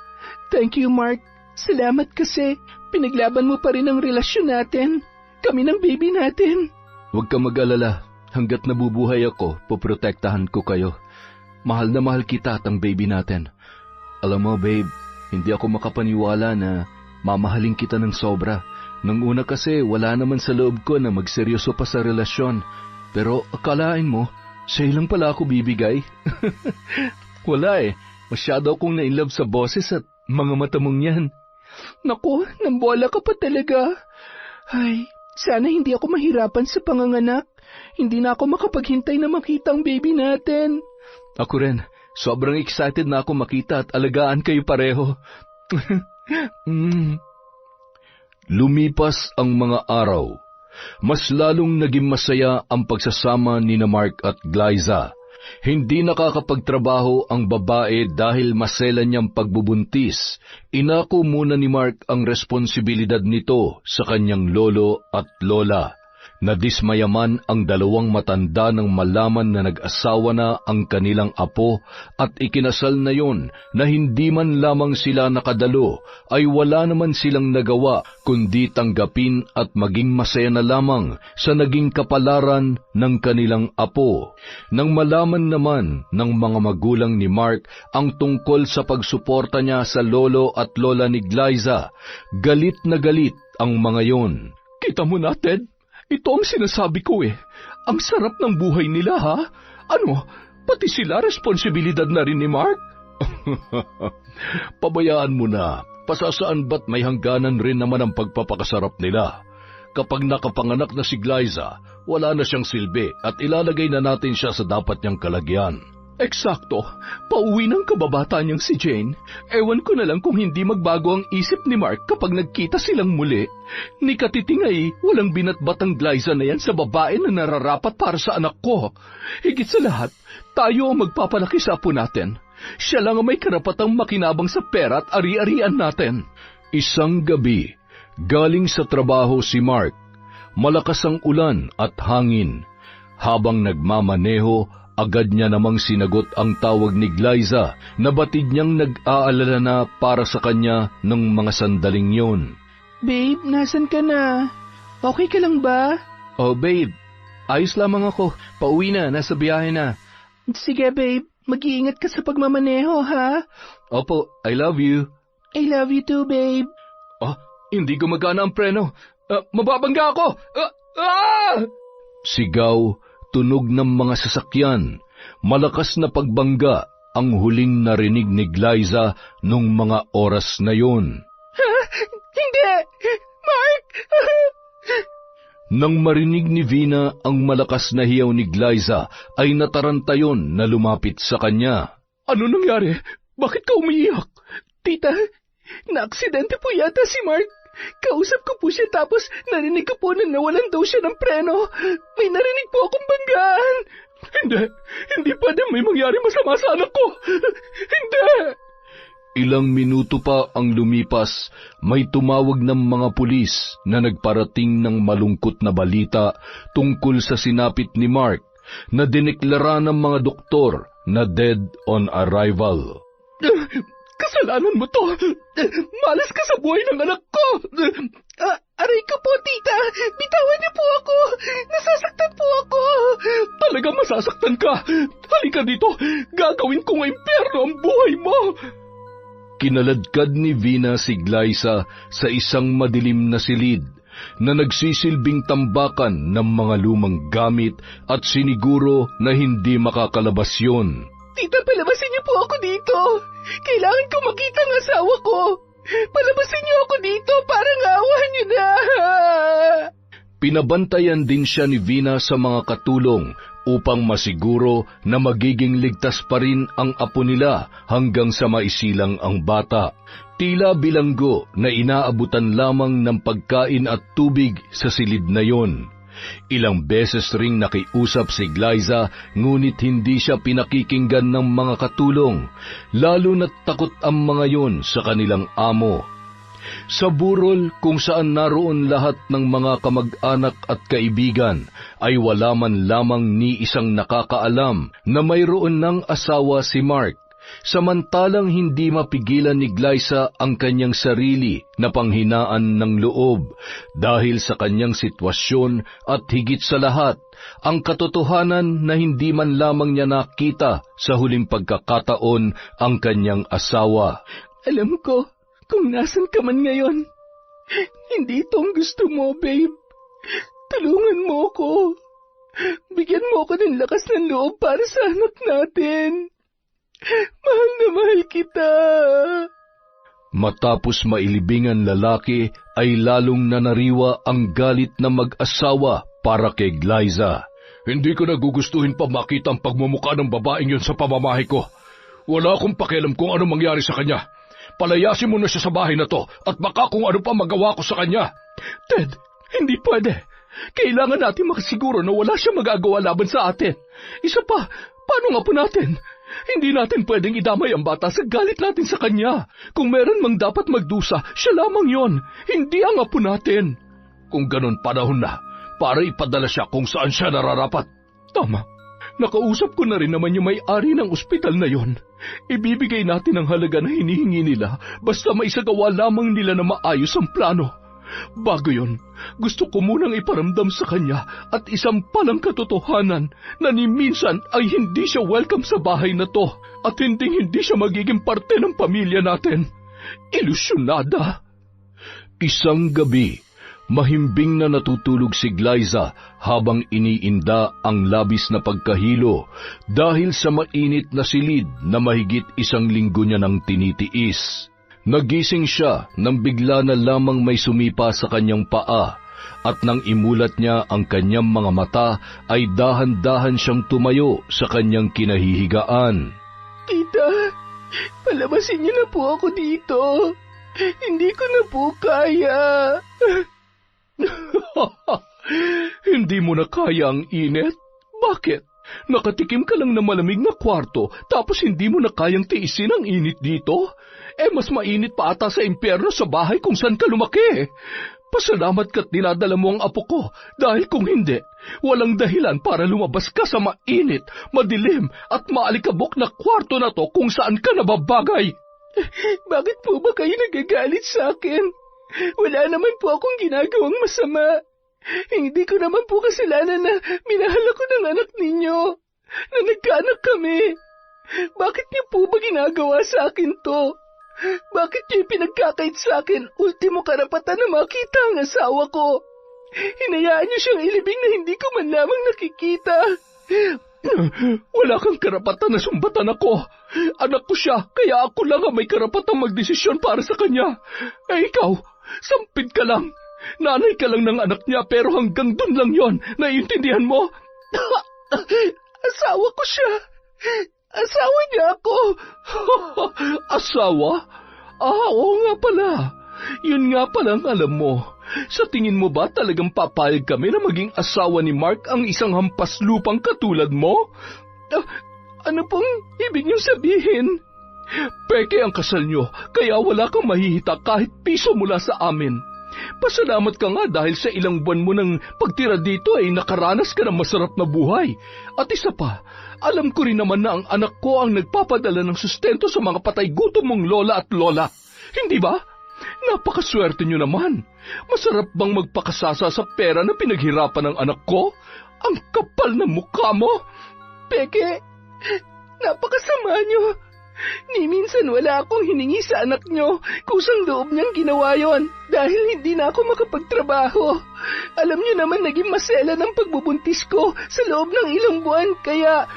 Thank you, Mark. Salamat kasi pinaglaban mo pa rin ang relasyon natin. Kami ng baby natin. Huwag ka mag-alala. Hanggat nabubuhay ako, poprotektahan ko kayo. Mahal na mahal kita at ang baby natin. Alam mo, babe, Hindi ako makapaniwala na mamahalin kita ng sobra. Nang una kasi wala naman sa loob ko na magseryoso pa sa relasyon. Pero akalain mo, sa'yo lang pala ako bibigay. Wala eh. Masyado akong na-inlove sa boses at mga mata mong yan. Naku, nambola ka pa talaga. Ay, sana hindi ako mahirapan sa panganganak. Hindi na ako makapaghintay na makita ang baby natin. Ako rin. Sobrang excited na ako makita at alagaan kayo pareho. Lumipas ang mga araw. Mas lalong naging masaya ang pagsasama ni Mark at Glyza. Hindi nakakapagtrabaho ang babae dahil maselan niyang pagbubuntis. Inako muna ni Mark ang responsibilidad nito sa kanyang lolo at lola. Nadismayaman ang dalawang matanda nang malaman na nag-asawa na ang kanilang apo at ikinasal na yon na hindi man lamang sila nakadalo ay wala naman silang nagawa kundi tanggapin at maging masaya na lamang sa naging kapalaran ng kanilang apo. Nang malaman naman ng mga magulang ni Mark ang tungkol sa pagsuporta niya sa lolo at lola ni Glyza, galit na galit ang mga yon. Kita mo na, Ted? Ito ang sinasabi ko eh. Ang sarap ng buhay nila, ha? Ano, pati sila responsibilidad na rin ni Mark? Pabayaan mo na. Pasasaan ba't may hangganan rin naman ang pagpapakasarap nila? Kapag nakapanganak na si Glyza, wala na siyang silbi at ilalagay na natin siya sa dapat niyang kalagyan. Eksakto. Pauwi ng kababata niyang si Jane. Ewan ko na lang kung hindi magbago ang isip ni Mark kapag nagkita silang muli. Ni Katiting ay walang binatbat ang Glyza na yan sa babae na nararapat para sa anak ko. Higit sa lahat, tayo ang magpapalaki sa apo natin. Siya lang ang may karapatang makinabang sa pera at ari-arian natin. Isang gabi, galing sa trabaho si Mark. Malakas ang ulan at hangin. Habang nagmamaneho, agad niya namang sinagot ang tawag ni Glyza na batid niyang nag-aalala na para sa kanya ng mga sandaling yon. Babe, nasan ka na? Okay ka lang ba? Oh babe, ayos lamang ako. Pauwi na, nasa biyahe na. Sige babe, mag-iingat ka sa pagmamaneho ha? Opo, I love you. I love you too babe. Hindi gumagana ang preno. Mababangga ako! Sigaw, tunog ng mga sasakyan, malakas na pagbangga ang huling narinig ni Glyza nung mga oras na yon. Hindi! Mark! Nang marinig ni Vina ang malakas na hiyaw ni Glyza, ay nataranta yon na lumapit sa kanya. Ano nangyari? Bakit ka umiiyak? Tita, na-aksidente po yata si Mark. Kausap ko po siya tapos narinig ko po na nawalan daw siya ng preno. May narinig po akong banggaan. Hindi pwede may mangyari masama sa anak ko. Hindi! Ilang minuto pa ang lumipas, may tumawag ng mga pulis na nagparating ng malungkot na balita tungkol sa sinapit ni Mark na dineklara ng mga doktor na dead on arrival. Kasalanan mo to! Malas ka sa buhay ng anak ko! Aray ko po, tita! Bitawan niyo po ako! Nasasaktan po ako! Talagang masasaktan ka! Halika dito! Gagawin ko ng impyerno ang buhay mo! Kinaladkad ni Vina si Glyza sa isang madilim na silid na nagsisilbing tambakan ng mga lumang gamit at siniguro na hindi makakalabas yun. Tita, palabasin niyo po ako dito. Kailangan ko makita ang asawa ko. Palabasin niyo ako dito para ngawahan niyo na. Pinabantayan din siya ni Vina sa mga katulong upang masiguro na magiging ligtas pa rin ang apo nila hanggang sa maisilang ang bata. Tila bilanggo na inaabutan lamang ng pagkain at tubig sa silid na yon. Ilang beses ring nakiusap si Glyza ngunit hindi siya pinakikinggan ng mga katulong, lalo na't takot ang mga yon sa kanilang amo. Sa burol kung saan naroon lahat ng mga kamag-anak at kaibigan ay wala man lamang ni isang nakakaalam na mayroon ng asawa si Mark. Samantalang hindi mapigilan ni Glyza ang kanyang sarili na panghinaan ng loob dahil sa kanyang sitwasyon at higit sa lahat, ang katotohanan na hindi man lamang niya nakita sa huling pagkakataon ang kanyang asawa. Alam ko kung nasan ka man ngayon. Hindi ito ang gusto mo, babe. Tulungan mo ko. Bigyan mo ko ng lakas ng loob para sa anak natin. Mahal na mahal kita. Matapos mailibing ang lalaki, ay lalong nanariwa ang galit na mag-asawa para kay Glyza. Hindi ko nagugustuhin pa makita ang pagmumukha ng babaeng yon sa pamamahay ko. Wala akong pakialam kung ano mangyari sa kanya. Palayasin mo na siya sa bahay na to at baka kung ano pa magawa ko sa kanya. Ted, hindi pwede. Kailangan natin makasiguro na wala siya magagawa laban sa atin. Isa pa, paano nga po natin? Hindi natin pwedeng idamay ang bata sa galit natin sa kanya. Kung meron mang dapat magdusa, siya lamang yon, hindi ang apo natin. Kung ganon, panahon na para ipadala siya kung saan siya nararapat. Tama. Nakausap ko na rin naman yung may-ari ng ospital na yon. Ibibigay natin ang halaga na hinihingi nila basta maisagawa lamang nila na maayos ang plano. Bago yon, gusto ko munang iparamdam sa kanya at isang palang katotohanan na ni minsan ay hindi siya welcome sa bahay na to at hindi siya magiging parte ng pamilya natin. Ilusyonada. Isang gabi, mahimbing na natutulog si Glyza habang iniinda ang labis na pagkahilo dahil sa mainit na silid na mahigit 1 linggo niya nang tinitiis. Nagising siya nang bigla na lamang may sumipa sa kanyang paa at nang imulat niya ang kanyang mga mata ay dahan-dahan siyang tumayo sa kanyang kinahihigaan. Tita, palabasin niyo na po ako dito. Hindi ko na po kaya. Hindi mo na kaya ang init? Bakit? Nakatikim ka lang na malamig na kwarto tapos hindi mo na kayang tiisin ang init dito? Mas mainit pa ata sa impyerno sa bahay kung saan ka lumaki. Pasalamat ka't dinadala mo ang apo ko dahil kung hindi, walang dahilan para lumabas ka sa mainit, madilim at maalikabok na kwarto na to kung saan ka nababagay. Bakit po ba kayo nagagalit sa akin? Wala naman po akong ginagawang masama. Hindi ko naman po kasalanan na minahal ako ng anak ninyo, na nagkaanak kami. Bakit niyo po ba ginagawa sa akin to? Bakit niyo pinagkakait sa akin ultimo karapatan na makita ang asawa ko? Hinayaan niyo siyang ilibing na hindi ko man lamang nakikita. Wala kang karapatan na sumbatan ako. Anak ko siya, kaya ako lang ang may karapatang magdesisyon para sa kanya. Ikaw, sampid ka lang. Nanay ka lang ng anak niya pero hanggang dun lang yon. Naiintindihan mo? Asawa ko siya. Asawa niya ako. Asawa? Oo nga pala. Yun nga palang alam mo. Sa tingin mo ba talagang papayag kami na maging asawa ni Mark ang isang hampas lupang katulad mo? Ano pong ibig niyong sabihin? Peke ang kasal niyo, kaya wala kang mahihita kahit piso mula sa amin. Pasalamat ka nga dahil sa ilang buwan mo ng pagtira dito ay nakaranas ka ng masarap na buhay. At isa pa, alam ko rin naman na ang anak ko ang nagpapadala ng sustento sa mga patay gutom mong lola at lola. Hindi ba? Napakaswerte nyo naman. Masarap bang magpakasasa sa pera na pinaghirapan ng anak ko? Ang kapal ng mukha mo. Peke, napakasama nyo. Ni minsan wala akong hiningi sa anak nyo. Kusang loob niyang ginawa yon dahil hindi na ako makapagtrabaho. Alam niyo naman naging masela ng pagbubuntis ko sa loob ng ilang buwan kaya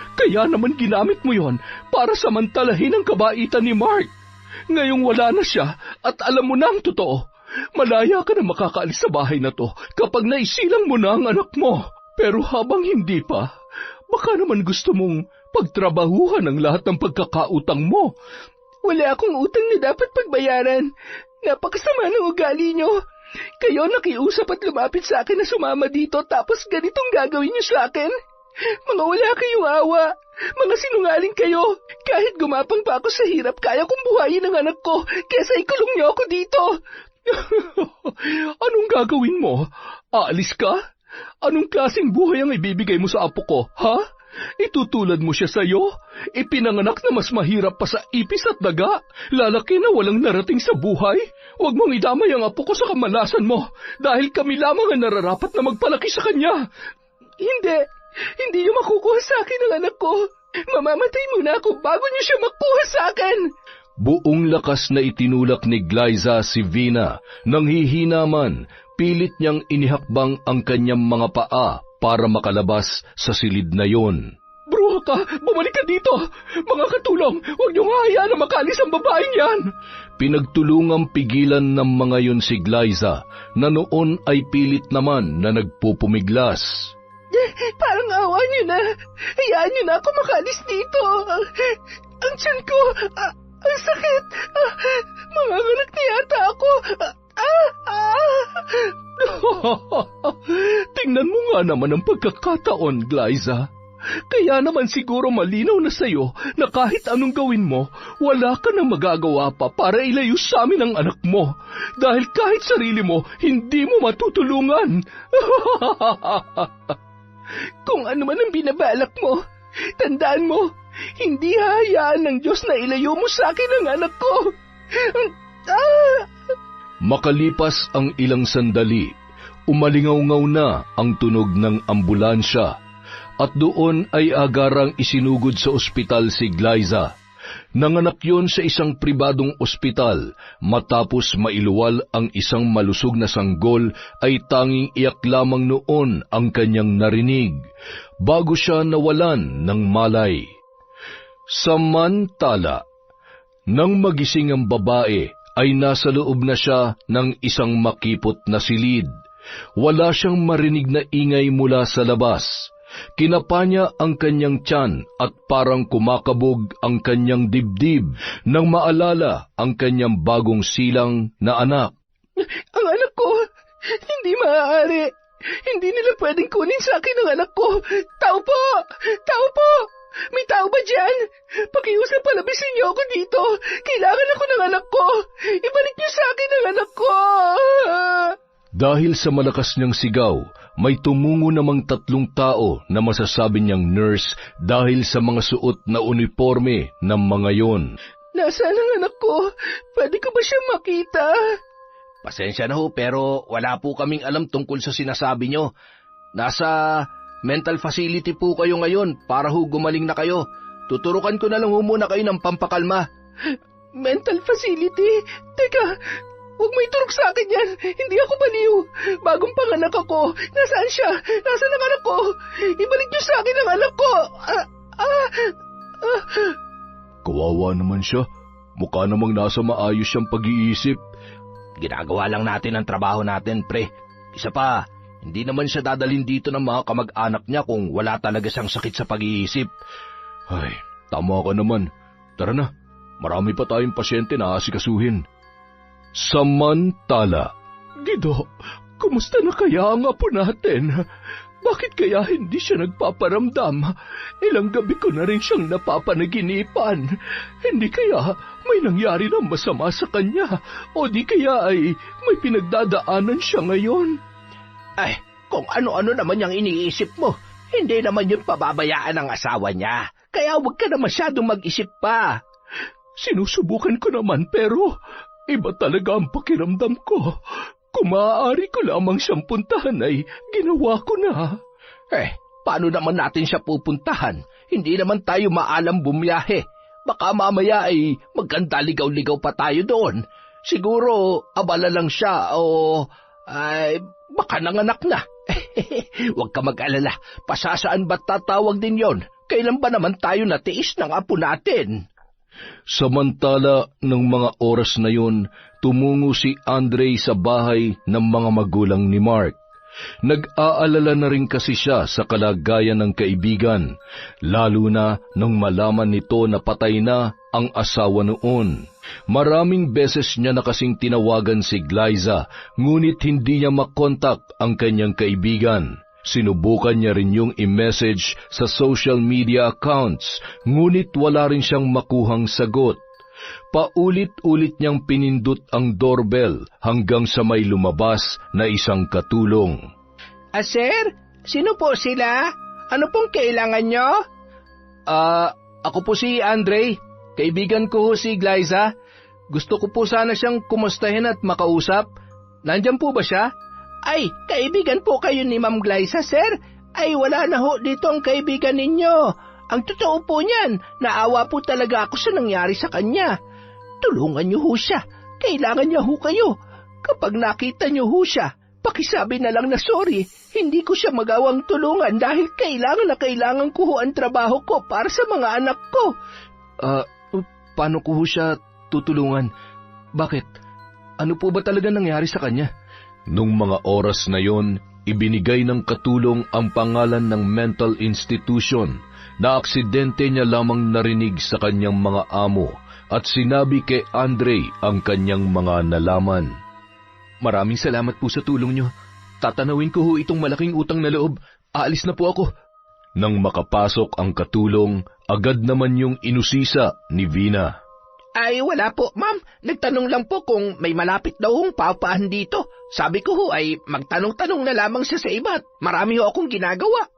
naman ginamit mo yon para samantalahin ang kabaitan ni Mark. Ngayong wala na siya at alam mo na ang totoo. Malaya ka na makakaalis sa bahay na to kapag naisilang mo na ang anak mo. Pero habang hindi pa, baka naman gusto mong pagtrabahuhan ang lahat ng pagkakautang mo. Wala akong utang na dapat pagbayaran. Napakasama ng ugali nyo. Kayo nakiusap at lumapit sa akin na sumama dito tapos ganitong gagawin nyo sa akin? Mga wala kayong awa. Mga sinungaling kayo. Kahit gumapang pa ako sa hirap, kaya kong buhayin ang anak ko kesa ikulong nyo ako dito. Anong gagawin mo? Aalis ka? Anong klaseng buhay ang ibibigay mo sa apo ko, ha? Itutulad mo siya sa'yo? Ipinanganak na mas mahirap pa sa ipis at daga? Lalaki na walang narating sa buhay? Huwag mong idamay ang apo ko sa kamalasan mo dahil kami lamang ang nararapat na magpalaki sa kanya. Hindi niyo makukuha sa akin ang anak ko. Mamamatay muna ako bago niyo siya makuha sa akin. Buong lakas na itinulak ni Glyza si Vina. Nang hihina man, pilit niyang inihakbang ang kanyang mga paa para makalabas sa silid na yon. Bruha ka! Bumalik ka dito! Mga katulong, huwag niyong hahayaan na makalis ang babaeng yan! Pinagtulungang pigilan ng mga yon si Glyza, na noon ay pilit naman na nagpupumiglas. Parang awa niyo na! Hayaan niyo na ako makalis dito! Ang tiyan ko! Ang sakit! Manganganak na yata ako! Tingnan mo nga naman ang pagkakataon, Glyza. Kaya naman siguro malinaw na sa'yo na kahit anong gawin mo, wala ka nang magagawa pa para ilayo sa amin ang anak mo. Dahil kahit sarili mo, hindi mo matutulungan. Kung ano man ang binabalak mo, tandaan mo, hindi hahayaan ng Diyos na ilayo mo sa akin ang anak ko. Makalipas ang ilang sandali, umalingaw-ngaw na ang tunog ng ambulansya. At doon ay agarang isinugod sa ospital si Glyza. Nanganak yon sa isang pribadong ospital. Matapos mailuwal ang isang malusog na sanggol, ay tanging iyak lamang noon ang kanyang narinig, bago siya nawalan ng malay. Samantala, nang magising ang babae, ay nasa loob na siya ng isang makipot na silid. Wala siyang marinig na ingay mula sa labas. Kinapa niya ang kanyang tiyan at parang kumakabog ang kanyang dibdib nang maalala ang kanyang bagong silang na anak. Ang anak ko! Hindi maaari! Hindi nila pwedeng kunin sa akin ang anak ko! Tao po! Tao po! May tao ba dyan? Pakiusap palabisin niyo ako dito! Kailangan ako ng anak ko! Ibalik niyo sa akin ang anak ko! Dahil sa malakas niyang sigaw, may tumungo namang 3 tao na masasabi niyang nurse dahil sa mga suot na uniforme ng mga yon. Nasaan ang anak ko? Pwede ko ba siya makita? Pasensya na ho, pero wala po kaming alam tungkol sa sinasabi nyo. Nasa mental facility po kayo ngayon para ho gumaling na kayo. Tuturukan ko na lang ho muna kayo ng pampakalma. Mental facility? Teka, huwag mo iturok sa akin yan. Hindi ako baliw. Bagong panganak ako. Nasaan siya? Nasaan ang anak ko? Ibalik niyo sa akin ang anak ko. Kawawa naman siya. Mukha namang nasa maayos siyang pag-iisip. Ginagawa lang natin ang trabaho natin, pre. Isa pa, hindi naman siya dadalhin dito ng mga kamag-anak niya kung wala talaga siyang sakit sa pag-iisip. Ay, tama ka naman. Tara na, marami pa tayong pasyente na asikasuhin. Samantala, Gido, kumusta na kaya ang apo natin? Bakit kaya hindi siya nagpaparamdam? Ilang gabi ko na rin siyang napapanaginipan. Hindi kaya may nangyari na masama sa kanya? O di kaya ay may pinagdadaanan siya ngayon? Ay, kung ano-ano naman yung iniisip mo, hindi naman yun pababayaan ng asawa niya. Kaya huwag ka na masyadong mag-isip pa. Sinusubukan ko naman pero iba talaga ang pakiramdam ko. Kung maaari ko lamang siyang puntahan ay ginawa ko na. Paano naman natin siya pupuntahan? Hindi naman tayo maalam bumiyahe. Baka mamaya ay maganda ligaw-ligaw pa tayo doon. Siguro abala lang siya o baka nanganak na. Huwag ka mag-alala. Pasasaan ba't tatawag din yon? Kailan ba naman tayo natiis ng apo natin? Samantala, ng mga oras na yun, tumungo si Andre sa bahay ng mga magulang ni Mark. Nag-aalala na rin kasi siya sa kalagayan ng kaibigan, lalo na nung malaman nito na patay na ang asawa noon. Maraming beses niya na kasing tinawagan si Glyza, ngunit hindi niya makontak ang kanyang kaibigan. Sinubukan niya rin yung i-message sa social media accounts, ngunit wala rin siyang makuhang sagot. Paulit-ulit niyang pinindot ang doorbell hanggang sa may lumabas na isang katulong. Sir? Sino po sila? Ano pong kailangan niyo? Ako po si Andre. Kaibigan ko si Glyza. Gusto ko po sana siyang kumustahin at makausap. Nandiyan po ba siya? Ay, kaibigan po kayo ni Ma'am Glyza, sir? Ay, wala na ho dito ang kaibigan ninyo. Ang totoo po niyan, naawa po talaga ako sa nangyari sa kanya. tulungan niyo ho siya. Kailangan niya ho kayo. Kapag nakita niyo ho siya, pakisabi na lang na sorry. Hindi ko siya magawang tulungan dahil kailangan na kailangan ko ho ang trabaho ko para sa mga anak ko. Paano ko ho siya tutulungan? Bakit? Ano po ba talaga nangyari sa kanya? Nung mga oras na yon, ibinigay ng katulong ang pangalan ng mental institution na aksidente niya lamang narinig sa kanyang mga amo at sinabi kay Andre ang kanyang mga nalaman. Maraming salamat po sa tulong niyo. Tatanawin ko ho itong malaking utang na loob. Aalis na po ako. Nang makapasok ang katulong, agad naman yung inusisa ni Vina. Ay, wala po, ma'am. Nagtanong lang po kung may malapit daw hong paupahan dito. Sabi ko ho ay magtanong-tanong na lamang siya sa iba at marami ho akong ginagawa.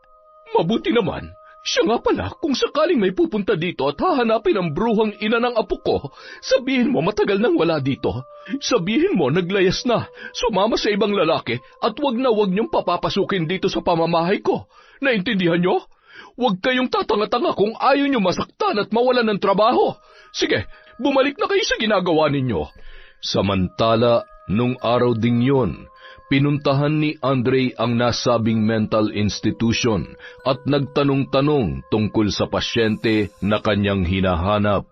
Mabuti naman. Siya nga pala, kung sakaling may pupunta dito at hahanapin ang bruhang ina ng apo ko, sabihin mo matagal nang wala dito. Sabihin mo naglayas na, sumama sa ibang lalaki at wag niyong papapasukin dito sa pamamahay ko. Naintindihan niyo? Huwag kayong tatanga-tanga kung ayaw niyo masaktan at mawalan ng trabaho. Sige, bumalik na kayo sa ginagawa ninyo. Samantala, nung araw ding yun, pinuntahan ni Andre ang nasabing mental institution at nagtanong-tanong tungkol sa pasyente na kanyang hinahanap.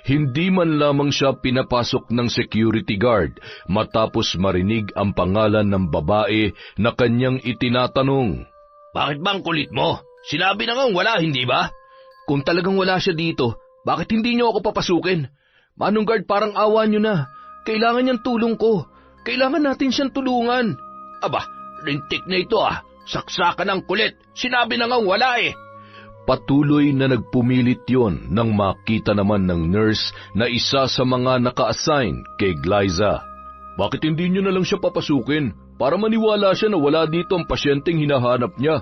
Hindi man lamang siya pinapasok ng security guard matapos marinig ang pangalan ng babae na kanyang itinatanong. Bakit bang kulit mo? Sinabi na ngang wala, hindi ba? Kung talagang wala siya dito, bakit hindi niyo ako papasukin? Manong guard, parang awa niyo na. Kailangan niyang tulong ko. Kailangan natin siyang tulungan. Aba, lintik na ito ah. Saksakan ng kulit. Sinabi na ngang wala eh. Patuloy na nagpumilit yon nang makita naman ng nurse na isa sa mga naka-assign kay Glyza. Bakit hindi niyo na lang siya papasukin para maniwala siya na wala dito ang pasyenteng hinahanap niya?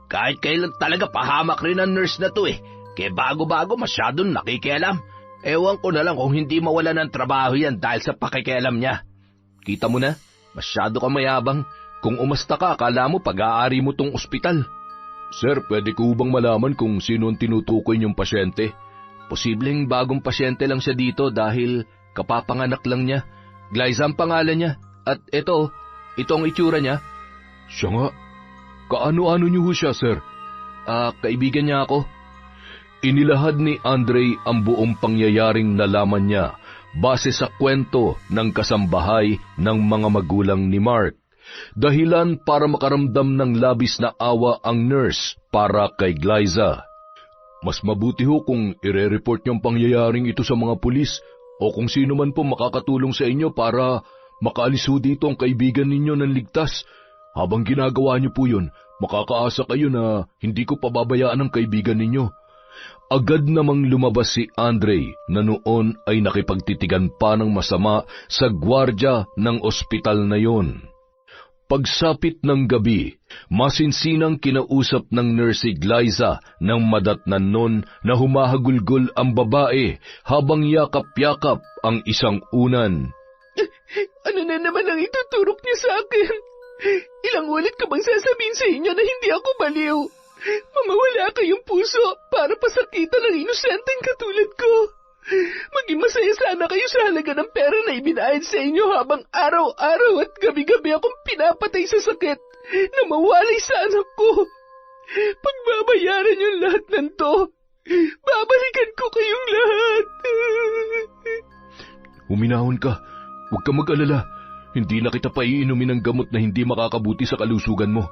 Kahit kailan talaga pahamak rin ang nurse na to eh. Kaya bago-bago masyadong nakikialam. Ewan ko na lang kung hindi mawala ng trabaho yan dahil sa pakikialam niya. Kita mo na, masyado ka mayabang. Kung umasta ka, akala mo pag-aari mo tong ospital. Sir, pwede ko bang malaman kung sino ang tinutukoy niyong pasyente? Posibleng bagong pasyente lang siya dito dahil kapapanganak lang niya. Glyza ang pangalan niya. At ito ang itsura niya. Siya nga. Kaano-ano niyo siya, sir? Kaibigan niya ako. Inilahad ni Andre ang buong pangyayaring nalaman niya base sa kwento ng kasambahay ng mga magulang ni Mark. Dahilan para makaramdam ng labis na awa ang nurse para kay Glyza. Mas mabuti ho kung ire-report niyo ang pangyayaring ito sa mga pulis o kung sino man po makakatulong sa inyo para makaalis ho dito ang kaibigan ninyo ng ligtas. Habang ginagawa niyo po yun, makakaasa kayo na hindi ko pababayaan ang kaibigan ninyo. Agad namang lumabas si Andre na noon ay nakipagtitigan pa ng masama sa gwardya ng ospital na yon. Pagsapit ng gabi, masinsinang kinausap ng nurse si Glyza nang madatnan nun na humahagulgol ang babae habang yakap-yakap ang isang unan. Ano na naman ang ituturok niya sa akin? Ilang ulit ko bang sasabihin sa inyo na hindi ako baliw? Mamawala kayong puso para pasakitan ng inosenteng katulad ko. Maging masaya sana kayo sa halaga ng pera na ibinayad sa inyo habang araw-araw at gabi-gabi akong pinapatay sa sakit na mawalay sa anak ko. Pagbabayaran yung lahat ng to, babalikan ko kayong lahat. Huminahon ka. Huwag ka mag-alala. Hindi na kita paiinumin ng gamot na hindi makakabuti sa kalusugan mo.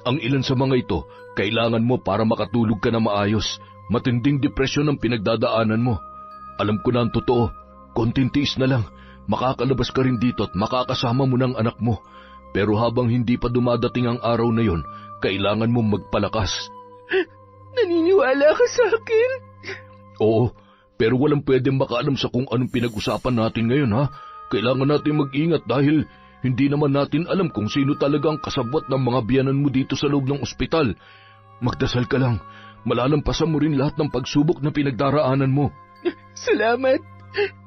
Ang ilan sa mga ito, kailangan mo para makatulog ka na maayos. Matinding depresyon ang pinagdadaanan mo. Alam ko na ang totoo. Konting tiis na lang. Makakalabas ka rin dito at makakasama mo ng anak mo. Pero habang hindi pa dumadating ang araw na yon, kailangan mo magpalakas. Naniniwala ka sa akin? Oo, pero walang pwedeng makaalam sa kung anong pinag-usapan natin ngayon, ha? Kailangan natin mag-ingat dahil hindi naman natin alam kung sino talaga ang kasabwat ng mga biyanan mo dito sa loob ng ospital. Magdasal ka lang. Malalampasan mo rin lahat ng pagsubok na pinagdaraanan mo. Salamat.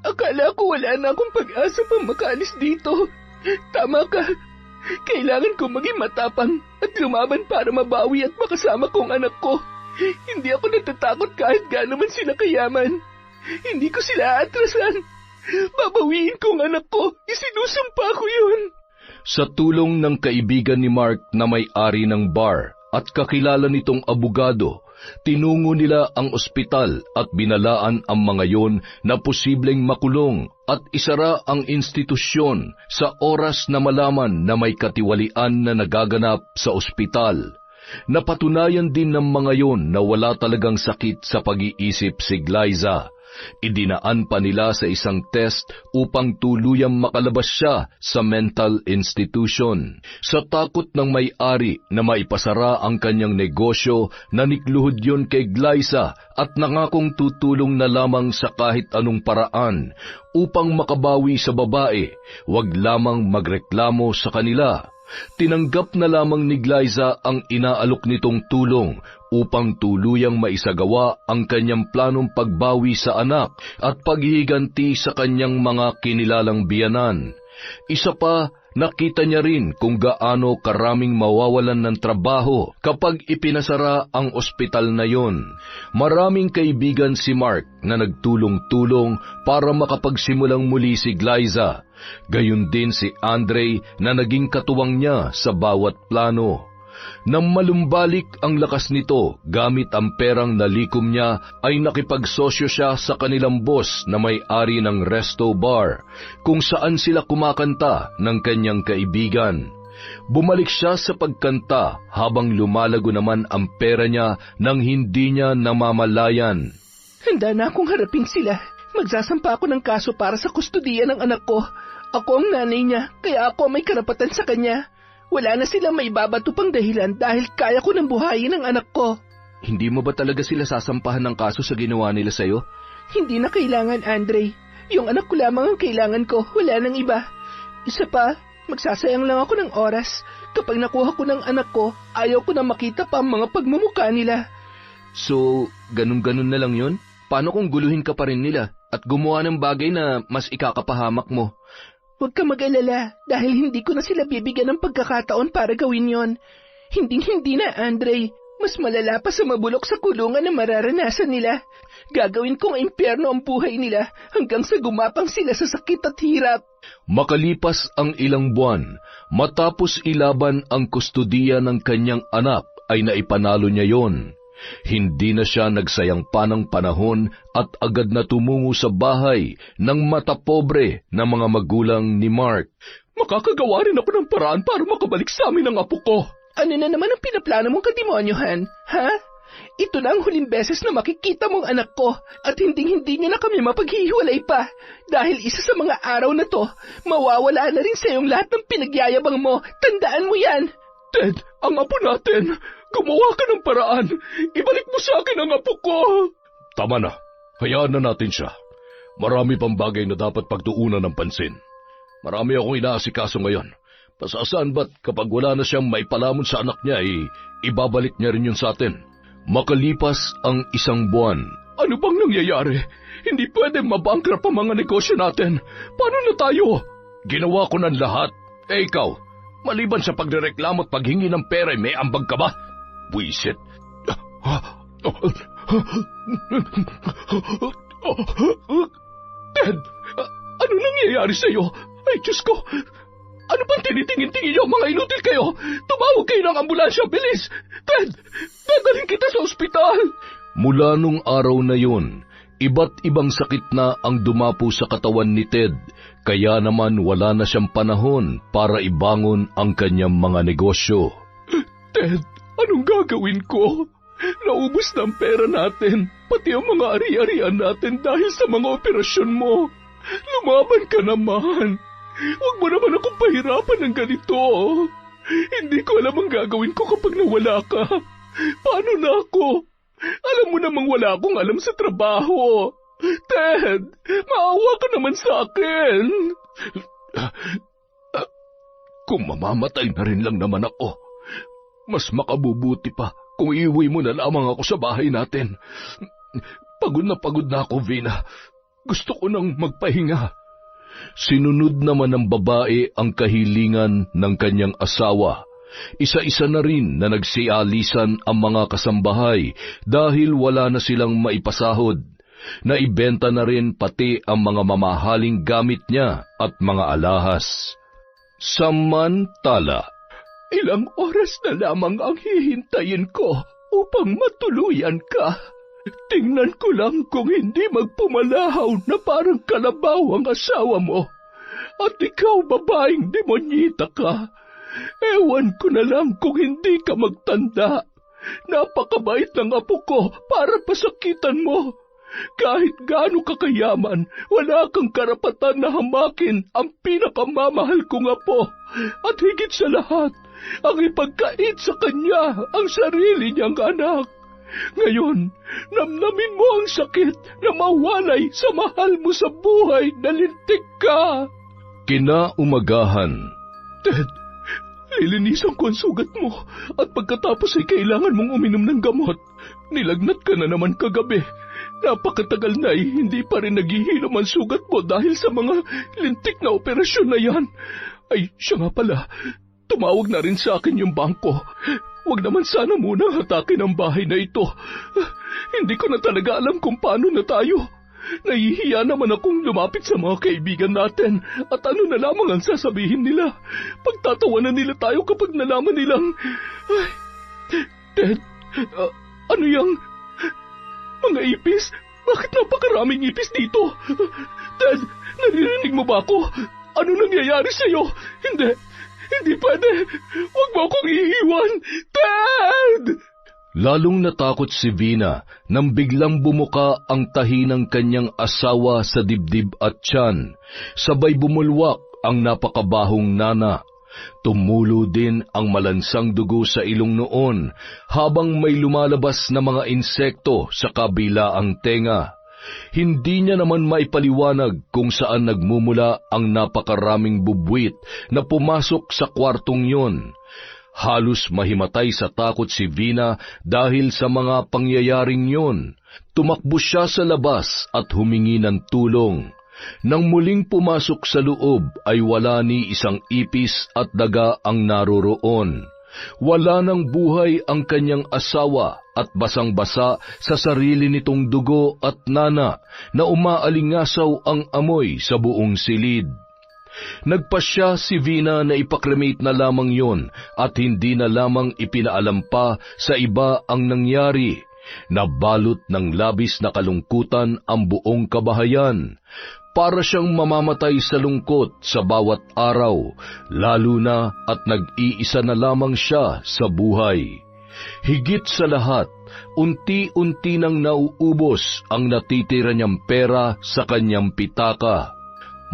Akala ko wala na akong pag-asa pang makaalis dito. Tama ka. Kailangan ko maging matapang at lumaban para mabawi at makasama kong anak ko. Hindi ako natatakot kahit gaano man sila kayaman. Hindi ko sila aatrasan. Babawiin kong anak ko. Isinusumpa ko yun. Sa tulong ng kaibigan ni Mark na may-ari ng bar at kakilala nitong abogado, tinungo nila ang ospital at binalaan ang mga yon na posibleng makulong at isara ang institusyon sa oras na malaman na may katiwalian na nagaganap sa ospital. Napatunayan din ng mga yon na wala talagang sakit sa pag-iisip si Glyza. Idinaan pa nila sa isang test upang tuluyang makalabas siya sa mental institution. Sa takot ng may-ari na maipasara ang kanyang negosyo, nanikluhod yun kay Glyza at nangakong tutulong na lamang sa kahit anong paraan upang makabawi sa babae, wag lamang magreklamo sa kanila. Tinanggap na lamang ni Glyza ang inaalok nitong tulong upang tuluyang maisagawa ang kanyang planong pagbawi sa anak at paghihiganti sa kanyang mga kinilalang biyanan. Isa pa, nakita niya rin kung gaano karaming mawawalan ng trabaho kapag ipinasara ang ospital na yon. Maraming kaibigan si Mark na nagtulong-tulong para makapagsimulang muli si Glyza. Gayun din si Andre na naging katuwang niya sa bawat plano. Nang malumbalik ang lakas nito gamit ang perang nalikom niya, ay nakipagsosyo siya sa kanilang boss na may-ari ng resto bar, kung saan sila kumakanta ng kanyang kaibigan. Bumalik siya sa pagkanta habang lumalago naman ang pera niya nang hindi niya namamalayan. Handa na akong harapin sila. Magsasampa ako ng kaso para sa kustudiya ng anak ko. Ako ang nanay niya, kaya ako may karapatan sa kanya. Wala na silang may babato pang dahilan dahil kaya ko nang buhayin ang anak ko. Hindi mo ba talaga sila sasampahan ng kaso sa ginawa nila sa'yo? Hindi na kailangan, Andre. Yung anak ko lamang ang kailangan ko, wala nang iba. Isa pa, magsasayang lang ako ng oras. Kapag nakuha ko ng anak ko, ayaw ko na makita pa ang mga pagmumukha nila. So, ganun-ganun na lang yun? Paano kung guluhin ka pa rin nila at gumawa ng bagay na mas ikakapahamak mo? Huwag ka mag-alala dahil hindi ko na sila bibigyan ng pagkakataon para gawin yon. Hindi na, Andre. Mas malala pa sa mabulok sa kulungan na mararanasan nila. Gagawin kong impyerno ang buhay nila hanggang sa gumapang sila sa sakit at hirap. Makalipas ang ilang buwan, matapos ilaban ang kustudiya ng kanyang anak, ay naipanalo niya yon. Hindi na siya nagsayang pa ng panahon at agad na tumungo sa bahay ng matapobre na mga magulang ni Mark. Makakagawa rin ako ng paraan para makabalik sa amin ang apo ko. Ano na naman ang pinaplano mong kademonyohan, ha? Ito na ang huling beses na makikita mong anak ko at hindi niyo na kami mapaghihiwalay pa. Dahil isa sa mga araw na to, mawawala na rin sa iyong lahat ng pinagyayabang mo. Tandaan mo yan. Ted, ang apo natin. Gumawa ka ng paraan. Ibalik mo sa akin ang apo ko. Tama na. Hayaan na natin siya. Marami pang bagay na dapat pagtuunan ng pansin. Marami akong inaasikaso ngayon. Pasasaan ba't kapag wala na siyang maipalamon sa anak niya, ibabalik niya rin yun sa atin. Makalipas ang isang buwan. Ano bang nangyayari? Hindi pwede mabankrupt ang mga negosyo natin. Paano na tayo? Ginawa ko ng lahat. Ikaw, maliban sa pagrereklamo at paghingi ng pera, may ambag ka ba? Buisit. Ted, ano nangyayari sa'yo? Ay, Diyos ko! Ano bang tinitingin-tingin niyo, mga inutil kayo? Tumawag kayo ng ambulansya, bilis! Ted, dadalhin kita sa ospital! Mula nung araw na yun, iba't ibang sakit na ang dumapo sa katawan ni Ted, kaya naman wala na siyang panahon para ibangon ang kanyang mga negosyo. Ted, anong gagawin ko? Naubos na ang pera natin, pati ang mga ari-arian natin dahil sa mga operasyon mo. Lumaban ka naman. Huwag mo naman akong pahirapan ng ganito. Hindi ko alam ang gagawin ko kapag nawala ka. Paano na ako? Alam mo namang wala akong alam sa trabaho. Ted, maawa ka naman sa akin. Kung mamamatay na rin lang naman ako, mas makabubuti pa kung iuwi mo na lamang ako sa bahay natin. Pagod na ako, Vina. Gusto ko nang magpahinga. Sinunod naman ng babae ang kahilingan ng kanyang asawa. Isa-isa na rin na nagsialisan ang mga kasambahay dahil wala na silang maipasahod. Naibenta na rin pati ang mga mamahaling gamit niya at mga alahas. Samantala, Ilang oras na lamang ang hihintayin ko upang matuluyan ka. Tingnan ko lang kung hindi magpumalahaw na parang kalabaw ang asawa mo. At ikaw, babaeng demonyita ka. Ewan ko na lang kung hindi ka magtanda. Napakabait ng apo ko para pasakitan mo. Kahit gaano kakayaman, wala kang karapatan na hamakin ang pinakamamahal kong apo. At higit sa lahat, ang ipagkait sa kanya ang sarili niyang anak. Ngayon, namnamin mo ang sakit na mawalay sa mahal mo sa buhay na lintik ka. Kinaumagahan. Ted, lilinisan ko ang sugat mo at pagkatapos ay kailangan mong uminom ng gamot. Nilagnat ka na naman kagabi. Napakatagal na ay hindi pa rin naghihilom ang sugat mo dahil sa mga lintik na operasyon na yan. Ay, siya nga pala, tumawag na rin sa akin yung bangko. Huwag naman sana munang hatakin ang bahay na ito. Hindi ko na talaga alam kung paano na tayo. Nahihiya naman akong lumapit sa mga kaibigan natin at ano na lamang ang sasabihin nila. Pagtatawanan nila tayo kapag nalaman nilang... Ay, Ted, ano yung... Mga ipis? Bakit napakaraming ipis dito? Ted, naririnig mo ba ako? Ano nangyayari sa'yo? Hindi pwede. Huwag mo akong iiwan. Ted! Lalong natakot si Vina nang biglang bumuka ang tahi ng kanyang asawa sa dibdib at tiyan. Sabay bumulwak ang napakabahong nana. Tumulo din ang malansang dugo sa ilong noon habang may lumalabas na mga insekto sa kabilaang tenga. Hindi niya naman maipaliwanag kung saan nagmumula ang napakaraming bubwit na pumasok sa kwartong yon. Halos mahimatay sa takot si Vina dahil sa mga pangyayaring yon. Tumakbo siya sa labas at humingi ng tulong. Nang muling pumasok sa loob ay wala ni isang ipis at daga ang naroroon. Wala ng buhay ang kanyang asawa at basang-basa sa sarili nitong dugo at nana na umaalingasaw ang amoy sa buong silid. Nagpasya si Vina na ipakremate na lamang yon at hindi na lamang ipinaalam pa sa iba ang nangyari. Nabalot ng labis na kalungkutan ang buong kabahayan. Para siyang mamamatay sa lungkot sa bawat araw, lalo na at nag-iisa na lamang siya sa buhay. Higit sa lahat, unti-unti nang nauubos ang natitira niyang pera sa kanyang pitaka.